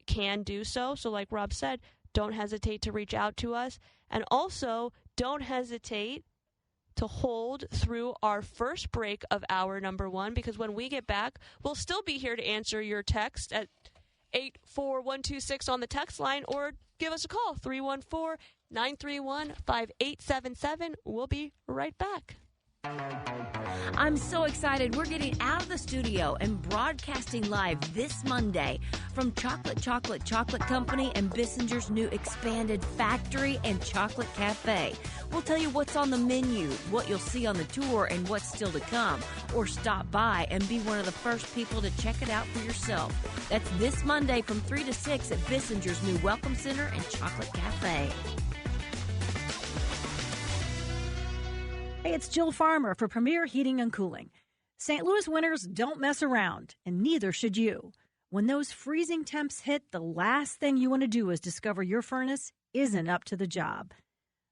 can do so. So like Rob said, don't hesitate to reach out to us. And also, don't hesitate to hold through our first break of hour number 1, because when we get back, we'll still be here to answer your text at 84126 on the text line, or give us a call, 314-931-5877. We'll be right back. I'm so excited. We're getting out of the studio and broadcasting live this Monday from Chocolate Company and Bissinger's new expanded factory and chocolate cafe. We'll tell you what's on the menu, what you'll see on the tour, and what's still to come. Or stop by and be one of the first people to check it out for yourself. That's this Monday from 3 to 6 at Bissinger's new Welcome Center and Chocolate Cafe. Hey, it's Jill Farmer for Premier Heating and Cooling. St. Louis winters don't mess around, and neither should you. When those freezing temps hit, the last thing you want to do is discover your furnace isn't up to the job.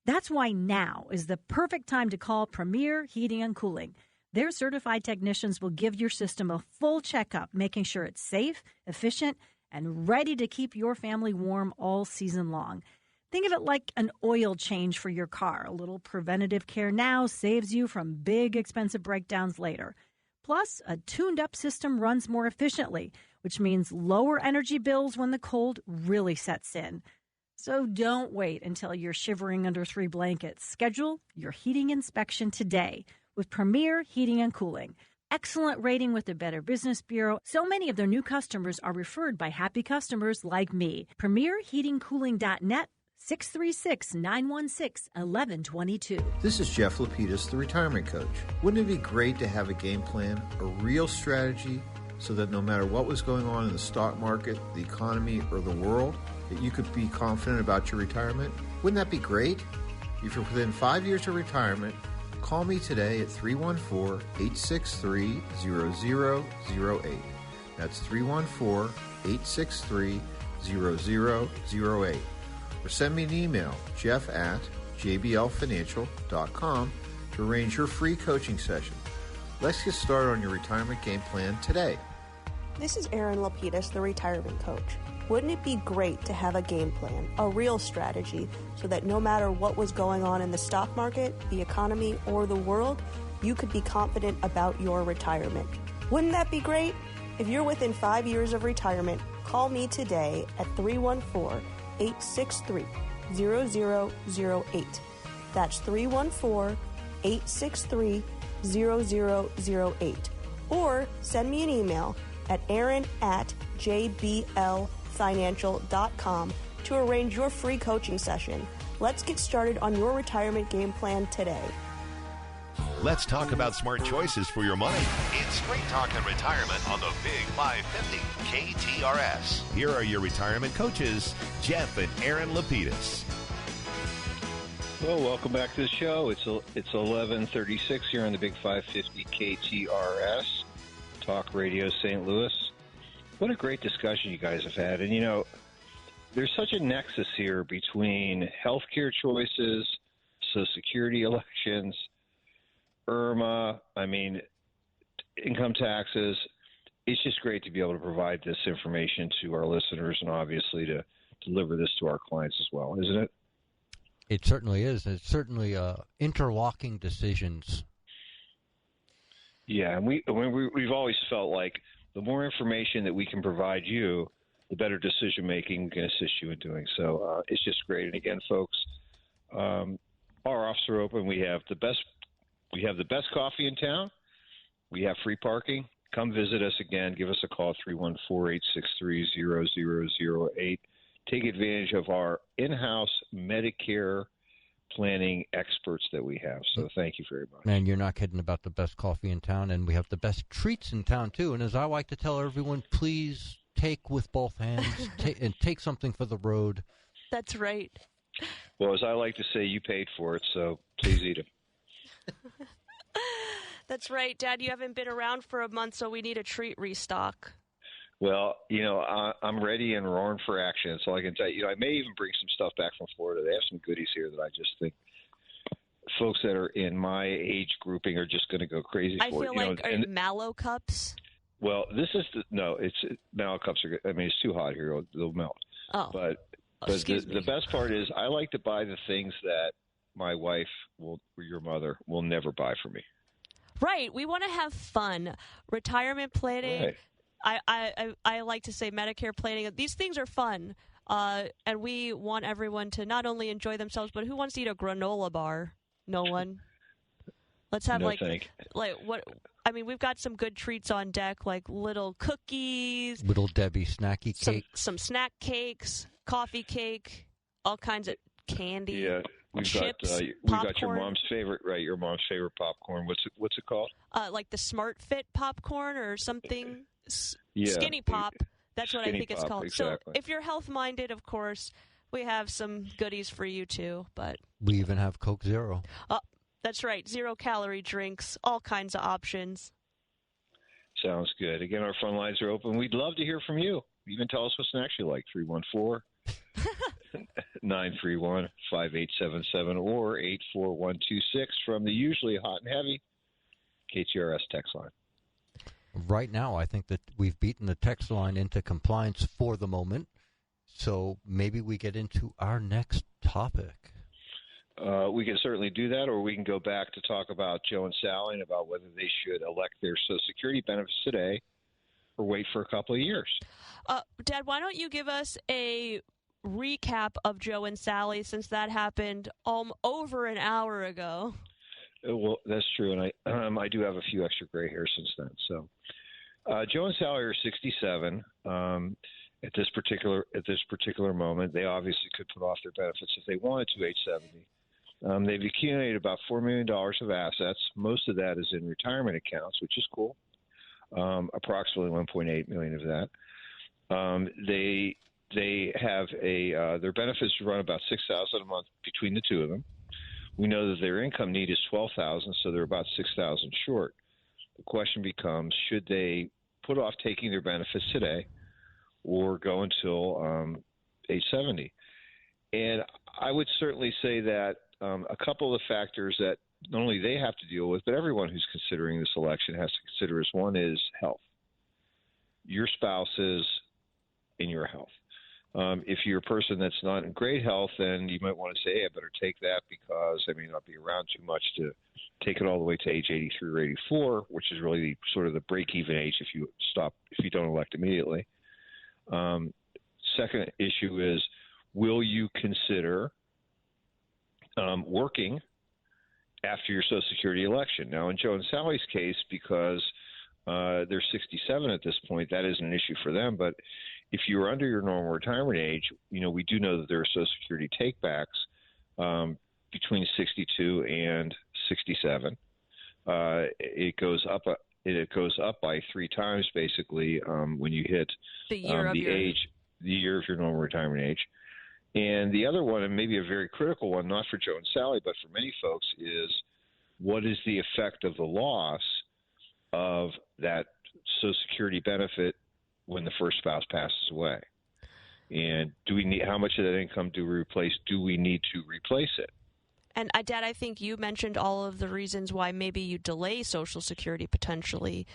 That's why now is the perfect time to call Premier Heating and Cooling. Their certified technicians will give your system a full checkup, making sure it's safe, efficient, and ready to keep your family warm all season long. Think of it like an oil change for your car. A little preventative care now saves you from big, expensive breakdowns later. Plus, a tuned-up system runs more efficiently, which means lower energy bills when the cold really sets in. So don't wait until you're shivering under 3 blankets. Schedule your heating inspection today with Premier Heating and Cooling. Excellent rating with the Better Business Bureau. So many of their new customers are referred by happy customers like me. PremierHeatingCooling.net, 636-916-1122. This is Jeff Lapidus, the retirement coach. Wouldn't it be great to have a game plan, a real strategy, so that no matter what was going on in the stock market, the economy, or the world, that you could be confident about your retirement? Wouldn't that be great? If you're within 5 years of retirement, call me today at 314-863-0008. That's 314-863-0008. Or send me an email, jeff@jblfinancial.com, to arrange your free coaching session. Let's get started on your retirement game plan today. This is Erin Lapidus, the retirement coach. Wouldn't it be great to have a game plan, a real strategy, so that no matter what was going on in the stock market, the economy, or the world, you could be confident about your retirement? Wouldn't that be great? If you're within 5 years of retirement, call me today at 314-863-0008. That's 314-863-0008. Or send me an email at Erin@jblfinancial.com to arrange your free coaching session. Let's get started on your retirement game plan today. Let's talk about smart choices for your money. It's Straight Talk and Retirement on the Big 550 KTRS. Here are your retirement coaches, Jeff and Erin Lapidus. Well, welcome back to the show. It's 11:36 here on the Big 550 KTRS, Talk Radio St. Louis. What a great discussion you guys have had. And, you know, there's such a nexus here between healthcare choices, Social Security elections, IRMA, income taxes. It's just great to be able to provide this information to our listeners and obviously to deliver this to our clients as well, isn't it? It certainly is. It's certainly interlocking decisions. Yeah, and we've always felt like the more information that we can provide you, the better decision-making we can assist you in doing. So it's just great. And again, folks, our offices are open. We have the best coffee in town. We have free parking. Come visit us again. Give us a call, 314-863-0008. Take advantage of our in-house Medicare planning experts that we have. So thank you very much. Man, you're not kidding about the best coffee in town, and we have the best treats in town, too. And as I like to tell everyone, please take with both hands and take something for the road. That's right. Well, as I like to say, you paid for it, so please eat them. That's right. Dad, you haven't been around for a month, so we need a treat restock. Well, you know, I'm ready and roaring for action. That's all I can tell you. You know, I may even bring some stuff back from Florida. They have some goodies here that I just think folks that are in my age grouping are just going to go crazy for. I feel like mallow cups. Well, this is mallow cups are good. I mean, it's too hot here; they'll melt. Oh, but the best part is I like to buy the things that my wife or your mother will never buy for me. Right. We want to have fun. Retirement planning. Right. I like to say Medicare planning. These things are fun, and we want everyone to not only enjoy themselves, but who wants to eat a granola bar? No one. Let's have what? I mean, we've got some good treats on deck, like little cookies, Little Debbie snacky cake, some snack cakes, coffee cake, all kinds of candy. Yeah. Chips, we've got your mom's favorite, right? Your mom's favorite popcorn. What's it called? Like the Smart Fit popcorn or something. Yeah, Skinny Pop. That's what I think it's called. Exactly. So if you're health minded, of course, we have some goodies for you too. But we even have Coke Zero. Oh, that's right. 0-calorie drinks, all kinds of options. Sounds good. Again, our phone lines are open. We'd love to hear from you. Even tell us what snacks you like. 314-931-5877 or 84126 from the usually hot and heavy KTRS text line. Right now, I think that we've beaten the text line into compliance for the moment. So maybe we get into our next topic. We can certainly do that, or we can go back to talk about Joe and Sally and about whether they should elect their Social Security benefits today or wait for a couple of years. Dad, why don't you give us a recap of Joe and Sally, since that happened over an hour ago? Well, that's true, and I do have a few extra gray hairs since then. So, Joe and Sally are 67 at this particular moment. They obviously could put off their benefits if they wanted to, age 70. They've accumulated about $4 million of assets. Most of that is in retirement accounts, which is cool. Approximately $1.8 million of that. They have their benefits run about $6,000 a month between the two of them. We know that their income need is $12,000, so they're about $6,000 short. The question becomes, should they put off taking their benefits today or go until age 70? And I would certainly say that a couple of the factors that not only they have to deal with, but everyone who's considering this election has to consider is, one is health. Your spouse's and your health. If you're a person that's not in great health, then you might want to say, hey, I better take that because I may not be around too much to take it all the way to age 83 or 84, which is really sort of the break-even age if you don't elect immediately. Second issue is, will you consider working after your Social Security election? Now, in Joe and Sally's case, because they're 67 at this point, that isn't an issue for them. But if you're under your normal retirement age, we do know that there are Social Security takebacks between 62 and 67. It goes up by 3 times basically when you hit the year of your normal retirement age. And the other one, and maybe a very critical one, not for Joe and Sally, but for many folks, is what is the effect of the loss of that Social Security benefit when the first spouse passes away? And how much of that income do we need to replace it? And Dad, I think you mentioned all of the reasons why maybe you delay Social Security potentially.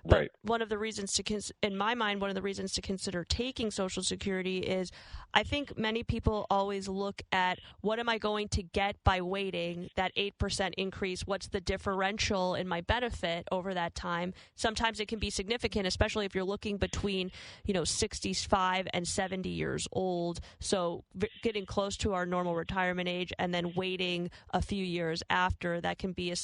But right. One of the reasons in my mind, one of the reasons to consider taking Social Security is I think many people always look at what am I going to get by waiting, that 8% increase, what's the differential in my benefit over that time. Sometimes it can be significant, especially if you're looking between, 65 and 70 years old. So getting close to our normal retirement age and then waiting a few years after, that can be a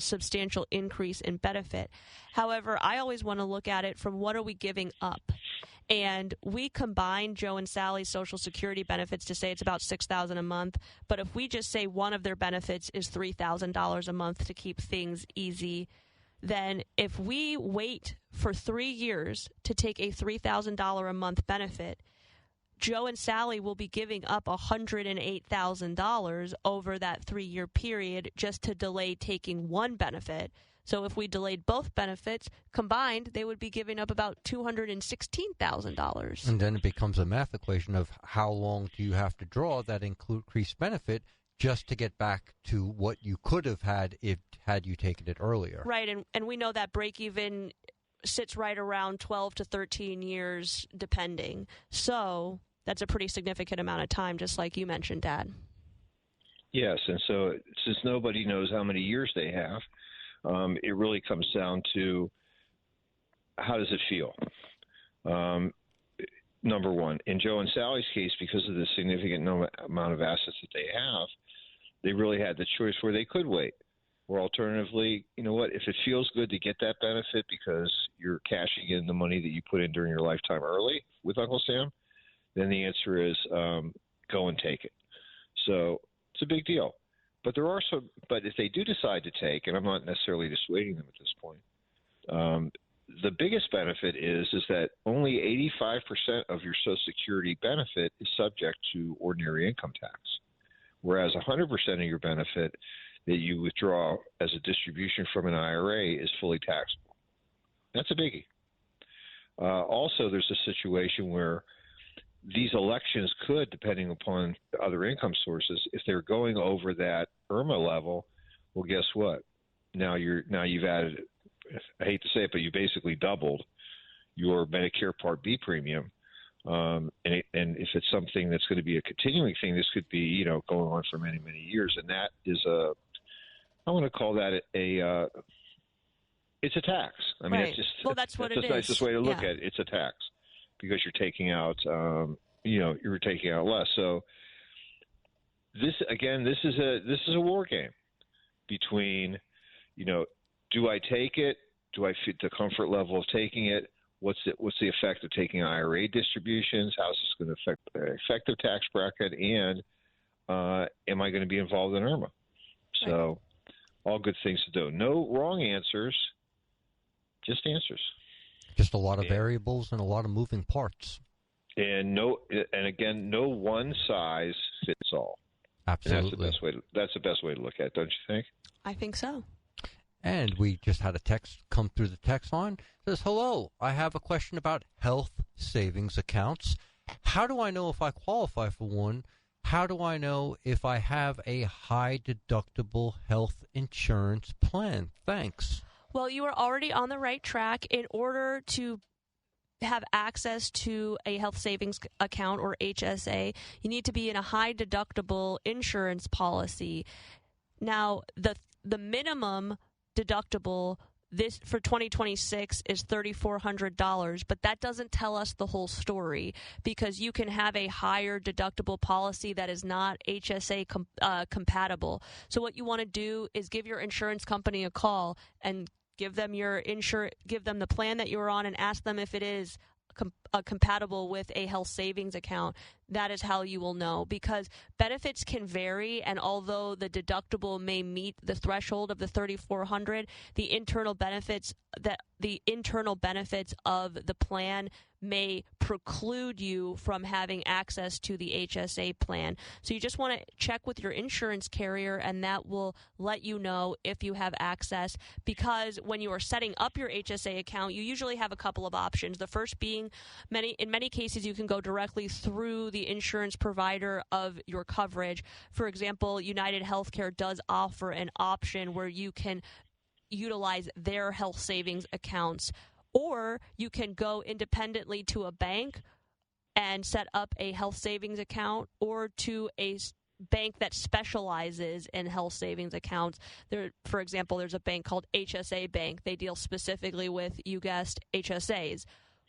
substantial increase in benefit. However, I always want to look at it from what are we giving up? And we combine Joe and Sally's Social Security benefits to say it's about $6,000 a month. But if we just say one of their benefits is $3,000 a month to keep things easy, then if we wait for 3 years to take a $3,000 a month benefit, Joe and Sally will be giving up $108,000 over that 3-year period just to delay taking one benefit. So if we delayed both benefits combined, they would be giving up about $216,000. And then it becomes a math equation of how long do you have to draw that increased benefit just to get back to what you could have had had you taken it earlier. Right, and we know that break-even sits right around 12 to 13 years depending. So that's a pretty significant amount of time, just like you mentioned, Dad. Yes, and so since nobody knows how many years they have, it really comes down to how does it feel? Number one, in Joe and Sally's case, because of the significant amount of assets that they have, they really had the choice where they could wait. Or alternatively, you know what, if it feels good to get that benefit because you're cashing in the money that you put in during your lifetime early with Uncle Sam, then the answer is go and take it. So it's a big deal. But if they do decide to take, and I'm not necessarily dissuading them at this point, the biggest benefit is that only 85% of your Social Security benefit is subject to ordinary income tax, whereas 100% of your benefit that you withdraw as a distribution from an IRA is fully taxable. That's a biggie. Also, there's a situation where these elections could, depending upon other income sources, if they're going over that IRMA level, well, guess what? Now you've added I hate to say it, but you basically doubled your Medicare Part B premium. And if it's something that's going to be a continuing thing, this could be, going on for many, many years. And that is I want to call that it's a tax. I mean, right. it's just, that's what it is. That's the nicest way to look at it. It's a tax because you're taking out, you're taking out less. So this is a war game between, do I take it? Do I fit the comfort level of taking it? What's the effect of taking IRA distributions? How is this going to affect the effective tax bracket? And am I going to be involved in IRMA? So all good things to do. No wrong answers, just answers. Just a lot of variables and a lot of moving parts. And again, no one size fits all. Absolutely. That's the best way to look at it, don't you think? I think so. And we just had a text come through the text line. It says, hello, I have a question about health savings accounts. How do I know if I qualify for one? How do I know if I have a high deductible health insurance plan? Thanks. Well, you are already on the right track. In order to have access to a health savings account or HSA, you need to be in a high deductible insurance policy. Now, the minimum deductible for 2026 is $3,400, but that doesn't tell us the whole story because you can have a higher deductible policy that is not HSA compatible. So what you want to do is give your insurance company a call and give them the plan that you're on and ask them if it is compatible with a health savings account. That is how you will know, because benefits can vary, and although the deductible may meet the threshold of the $3,400, the internal benefits of the plan may preclude you from having access to the HSA plan. So you just want to check with your insurance carrier, and that will let you know if you have access, because when you are setting up your HSA account, you usually have a couple of options. The first being, in many cases, you can go directly through the insurance provider of your coverage. For example, United Healthcare does offer an option where you can utilize their health savings accounts, or you can go independently to a bank and set up a health savings account, or to a bank that specializes in health savings accounts. For example, there's a bank called HSA Bank. They deal specifically with, you guessed, HSAs.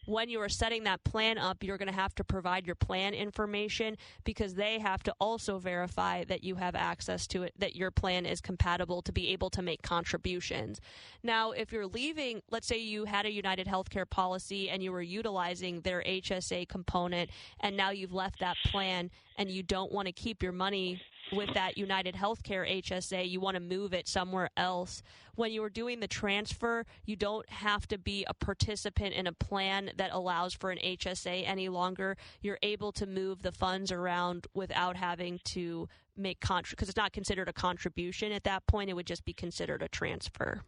When you are setting that plan up, you're going to have to provide your plan information, because they have to also verify that you have access to it, that your plan is compatible to be able to make contributions. Now, if you're leaving, let's say you had a United Healthcare policy and you were utilizing their HSA component, and now you've left that plan and you don't want to keep your money with that United Healthcare HSA, you want to move it somewhere else. When you are doing the transfer, you don't have to be a participant in a plan that allows for an HSA any longer. You're able to move the funds around without having to make because it's not considered a contribution at that point. It would just be considered a transfer.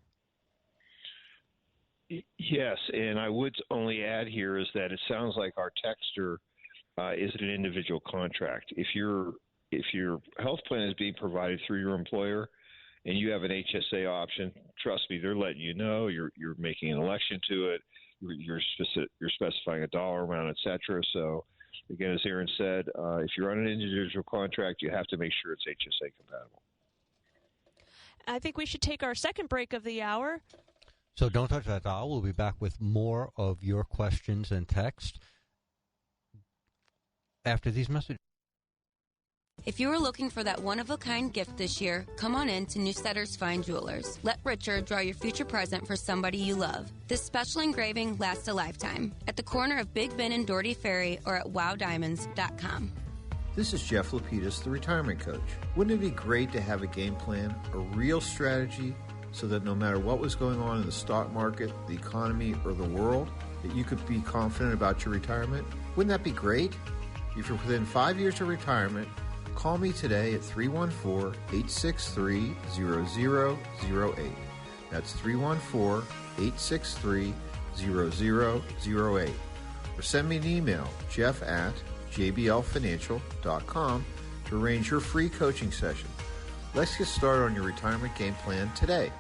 Yes, and I would only add here is that it sounds like our texter is an individual contract. If your health plan is being provided through your employer and you have an HSA option, trust me, they're letting you know. You're making an election to it. You're specifying a dollar amount, et cetera. So, again, as Erin said, if you're on an individual contract, you have to make sure it's HSA compatible. I think we should take our second break of the hour. So don't touch that dial. We'll be back with more of your questions and text after these messages. If you are looking for that one-of-a-kind gift this year, come on in to Newstetter's Fine Jewelers. Let Richard draw your future present for somebody you love. This special engraving lasts a lifetime. At the corner of Big Ben and Doherty Ferry, or at wowdiamonds.com. This is Jeff Lapidus, the retirement coach. Wouldn't it be great to have a game plan, a real strategy, so that no matter what was going on in the stock market, the economy, or the world, that you could be confident about your retirement? Wouldn't that be great? If you're within 5 years of retirement, call me today at 314-863-0008. That's 314-863-0008. Or send me an email, jeff@jblfinancial.com, to arrange your free coaching session. Let's get started on your retirement game plan today.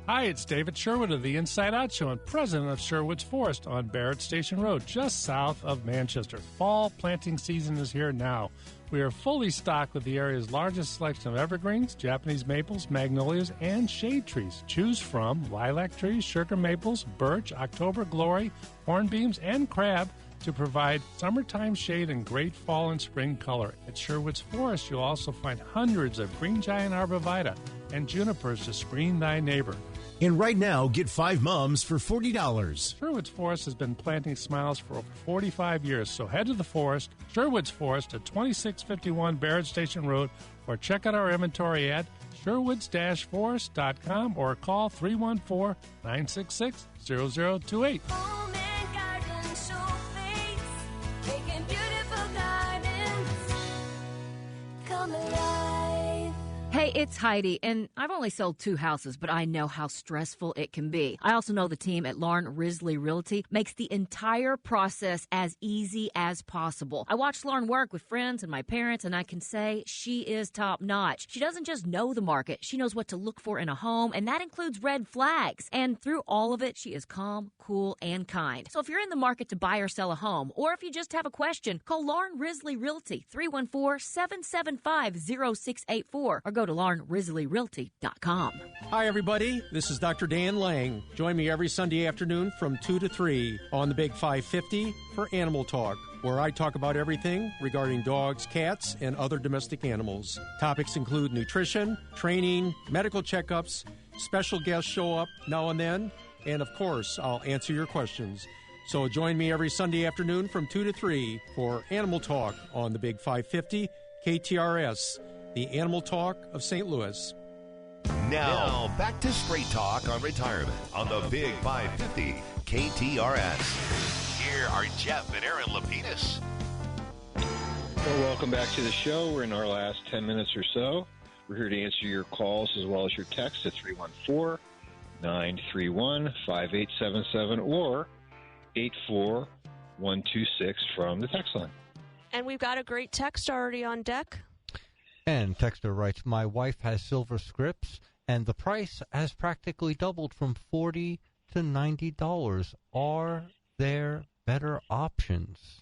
Hi, it's David Sherwood of the Inside Out Show and president of Sherwood's Forest on Barrett Station Road, just south of Manchester. Fall planting season is here now. We are fully stocked with the area's largest selection of evergreens, Japanese maples, magnolias, and shade trees. Choose from lilac trees, sugar maples, birch, October glory, hornbeams, and crab to provide summertime shade and great fall and spring color. At Sherwood's Forest, you'll also find hundreds of green giant arborvitae and junipers to screen thy neighbor. And right now, get 5 mums for $40. Sherwood's Forest has been planting smiles for over 45 years, so head to the forest, Sherwood's Forest at 2651 Barrett Station Road, or check out our inventory at sherwoods-forest.com or call 314-966-0028. Home and garden showplace, making beautiful gardens come alive. Hey, it's Heidi, and I've only sold 2 houses, but I know how stressful it can be. I also know the team at Lauren Risley Realty makes the entire process as easy as possible. I watched Lauren work with friends and my parents, and I can say she is top-notch. She doesn't just know the market. She knows what to look for in a home, and that includes red flags. And through all of it, she is calm, cool, and kind. So if you're in the market to buy or sell a home, or if you just have a question, call Lauren Risley Realty, 314-775-0684, or go to LaurenRisleyRealty.com. Hi, everybody. This is Dr. Dan Lang. Join me every Sunday afternoon from 2 to 3 on the Big 550 for Animal Talk, where I talk about everything regarding dogs, cats, and other domestic animals. Topics include nutrition, training, medical checkups, special guests show up now and then, and of course, I'll answer your questions. So join me every Sunday afternoon from 2 to 3 for Animal Talk on the Big 550 KTRS, the Animal Talk of St. Louis. Now, back to Straight Talk on Retirement on the Big 550 KTRS. Here are Jeff and Erin Lapidus. Well, welcome back to the show. We're in our last 10 minutes or so. We're here to answer your calls as well as your texts at 314-931-5877 or 84126 from the text line. And we've got a great text already on deck. And texter writes, my wife has silver scripts, and the price has practically doubled from $40 to $90. Are there better options?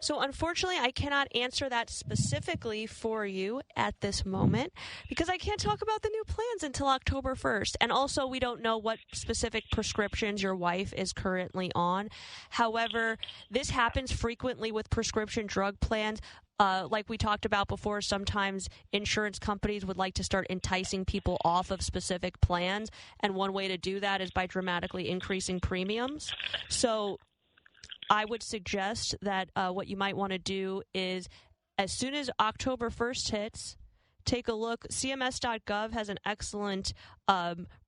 So unfortunately, I cannot answer that specifically for you at this moment because I can't talk about the new plans until October 1st. And also, we don't know what specific prescriptions your wife is currently on. However, this happens frequently with prescription drug plans. Like we talked about before, sometimes insurance companies would like to start enticing people off of specific plans. And one way to do that is by dramatically increasing premiums. So I would suggest that what you might want to do is as soon as October 1st hits, take a look. CMS.gov has an excellent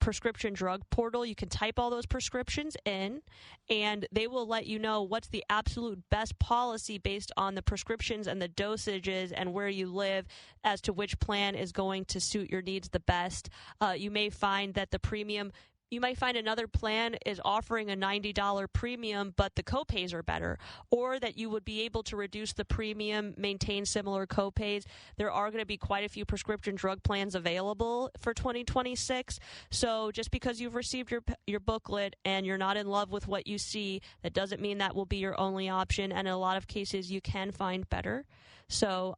prescription drug portal. You can type all those prescriptions in, and they will let you know what's the absolute best policy based on the prescriptions and the dosages and where you live as to which plan is going to suit your needs the best. You may find that the premium You might find another plan is offering a $90 premium, but the copays are better, or that you would be able to reduce the premium, maintain similar copays. There are going to be quite a few prescription drug plans available for 2026. So just because you've received your booklet and you're not in love with what you see, that doesn't mean that will be your only option. And in a lot of cases, you can find better. So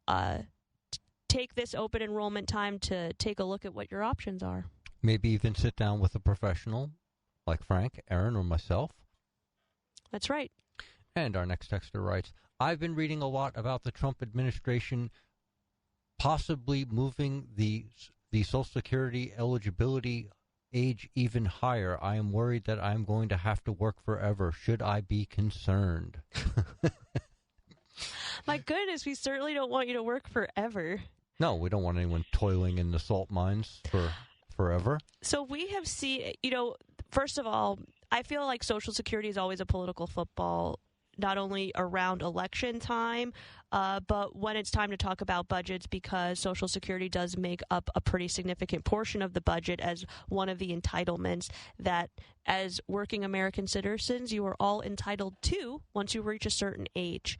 take this open enrollment time to take a look at what your options are. Maybe even sit down with a professional like Frank, Erin, or myself. That's right. And our next texter writes, I've been reading a lot about the Trump administration possibly moving the Social Security eligibility age even higher. I am worried that I'm going to have to work forever. Should I be concerned? My goodness, we certainly don't want you to work forever. No, we don't want anyone toiling in the salt mines for forever. So we have seen, first of all, I feel like Social Security is always a political football, not only around election time, but when it's time to talk about budgets, because Social Security does make up a pretty significant portion of the budget as one of the entitlements that, as working American citizens, you are all entitled to once you reach a certain age.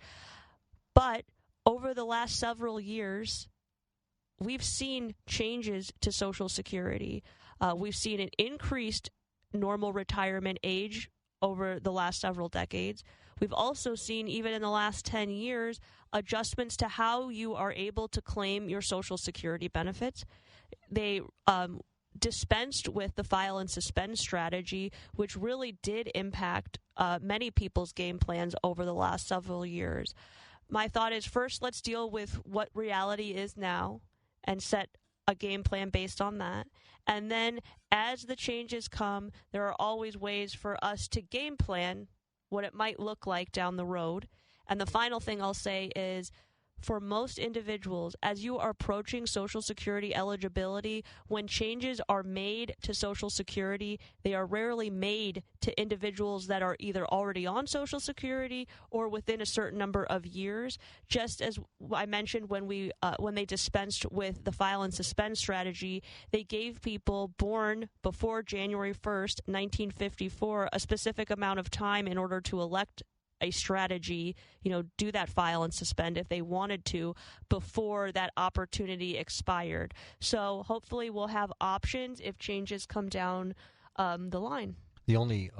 But over the last several years, we've seen changes to Social Security. We've seen an increased normal retirement age over the last several decades. We've also seen, even in the last 10 years, adjustments to how you are able to claim your Social Security benefits. They dispensed with the file and suspend strategy, which really did impact many people's game plans over the last several years. My thought is, first, let's deal with what reality is now and set a game plan based on that. And then as the changes come, there are always ways for us to game plan what it might look like down the road. And the final thing I'll say is, for most individuals, as you are approaching Social Security eligibility, when changes are made to Social Security, they are rarely made to individuals that are either already on Social Security or within a certain number of years. Just as I mentioned when they dispensed with the file and suspend strategy, they gave people born before January 1st, 1954, a specific amount of time in order to elect a strategy, do that file and suspend if they wanted to before that opportunity expired. So hopefully we'll have options if changes come down the line. The only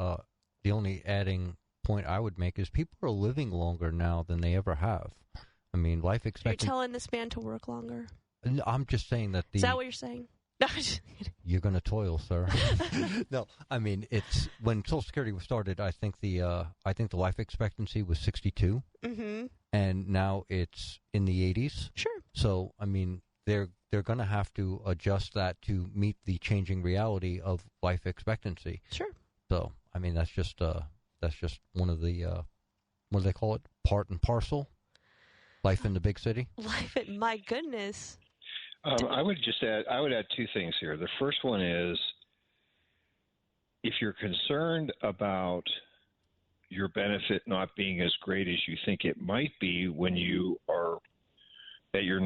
adding point I would make is people are living longer now than they ever have. I mean, life expectancy. You're telling this man to work longer? I'm just saying that Is that what you're saying? No, I'm just kidding. You're going to toil, sir. No, I mean, it's when Social Security was started. I think the life expectancy was 62, and now it's in the 80s. Sure. So I mean, they're going to have to adjust that to meet the changing reality of life expectancy. Sure. So I mean, that's just one of the what do they call it? Part and parcel. Life in the big city. My goodness. I would add two things here. The first one is, if you're concerned about your benefit not being as great as you think it might be when you are at your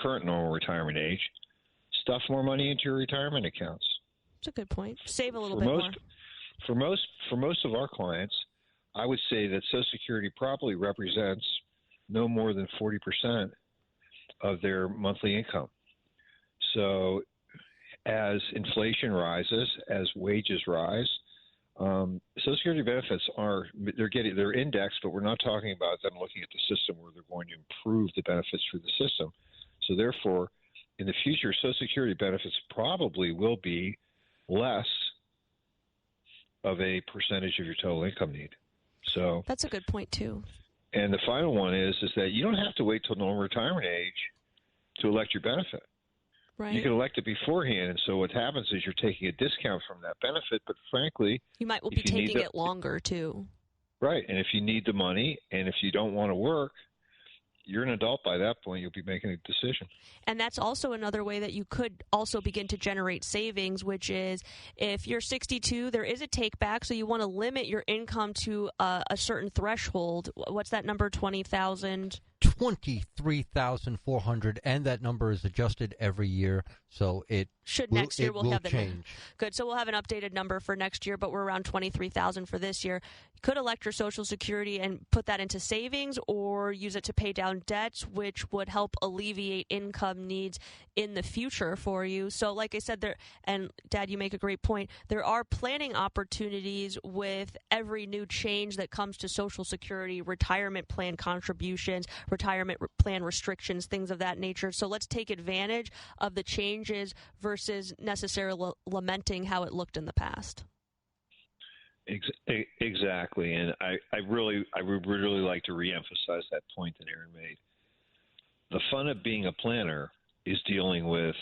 current normal retirement age, stuff more money into your retirement accounts. That's a good point. Save a little bit more. For most of our clients, I would say that Social Security probably represents no more than 40% of their monthly income. So as inflation rises, as wages rise, Social Security benefits they're indexed, but we're not talking about them looking at the system where they're going to improve the benefits through the system. So therefore, in the future, Social Security benefits probably will be less of a percentage of your total income need. So that's a good point too. And the final one is that you don't have to wait till normal retirement age to elect your benefit. Right. You can elect it beforehand, and so what happens is you're taking a discount from that benefit, but frankly, you might be taking it longer too. Right, and if you need the money, and if you don't want to work, you're an adult by that point. You'll be making a decision. And that's also another way that you could also begin to generate savings, which is if you're 62, there is a take back, so you want to limit your income to a certain threshold. What's that number, 20,000? 23,400, and that number is adjusted every year, so next year we'll have change. Good, so we'll have an updated number for next year, but we're around 23,000 for this year. You could elect your Social Security and put that into savings, or use it to pay down debts, which would help alleviate income needs in the future for you. So, like I said, and Dad, you make a great point. There are planning opportunities with every new change that comes to Social Security, retirement plan contributions, retirement plan restrictions, things of that nature. So let's take advantage of the changes versus necessarily lamenting how it looked in the past. Exactly, and I would really like to reemphasize that point that Erin made. The fun of being a planner is dealing with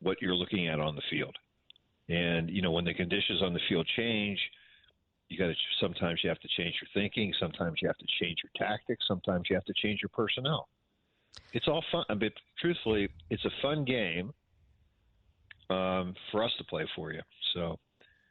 what you're looking at on the field, and when the conditions on the field change, sometimes you have to change your thinking, sometimes you have to change your tactics, sometimes you have to change your personnel. It's all fun, but truthfully, it's a fun game for us to play for you. So.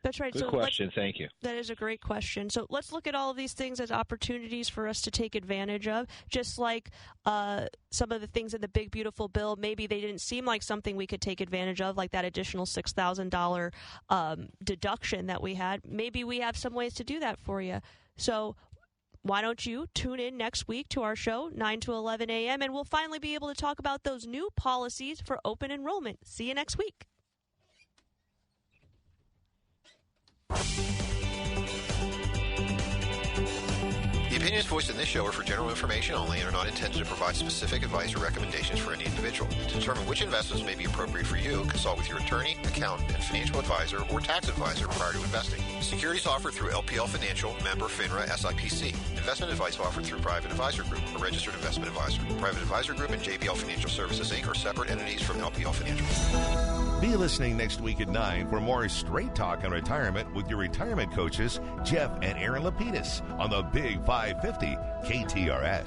That's right. Good question. Thank you. That is a great question. So let's look at all of these things as opportunities for us to take advantage of, just like some of the things in the Big Beautiful Bill. Maybe they didn't seem like something we could take advantage of, like that additional $6,000 deduction that we had. Maybe we have some ways to do that for you. So why don't you tune in next week to our show, 9 to 11 a.m., and we'll finally be able to talk about those new policies for open enrollment. See you next week. opinions voiced in this show are for general information only and are not intended to provide specific advice or recommendations for any individual. To determine which investments may be appropriate for you, consult with your attorney, accountant, and financial advisor or tax advisor prior to investing. Securities offered through LPL Financial, member FINRA SIPC. Investment advice offered through Private Advisor Group, a registered investment advisor. Private Advisor Group and JBL Financial Services, Inc. are separate entities from LPL Financial. Be listening next week at 9 for more Straight Talk on Retirement with your retirement coaches, Jeff and Erin Lapidus, on the Big 550 KTRS.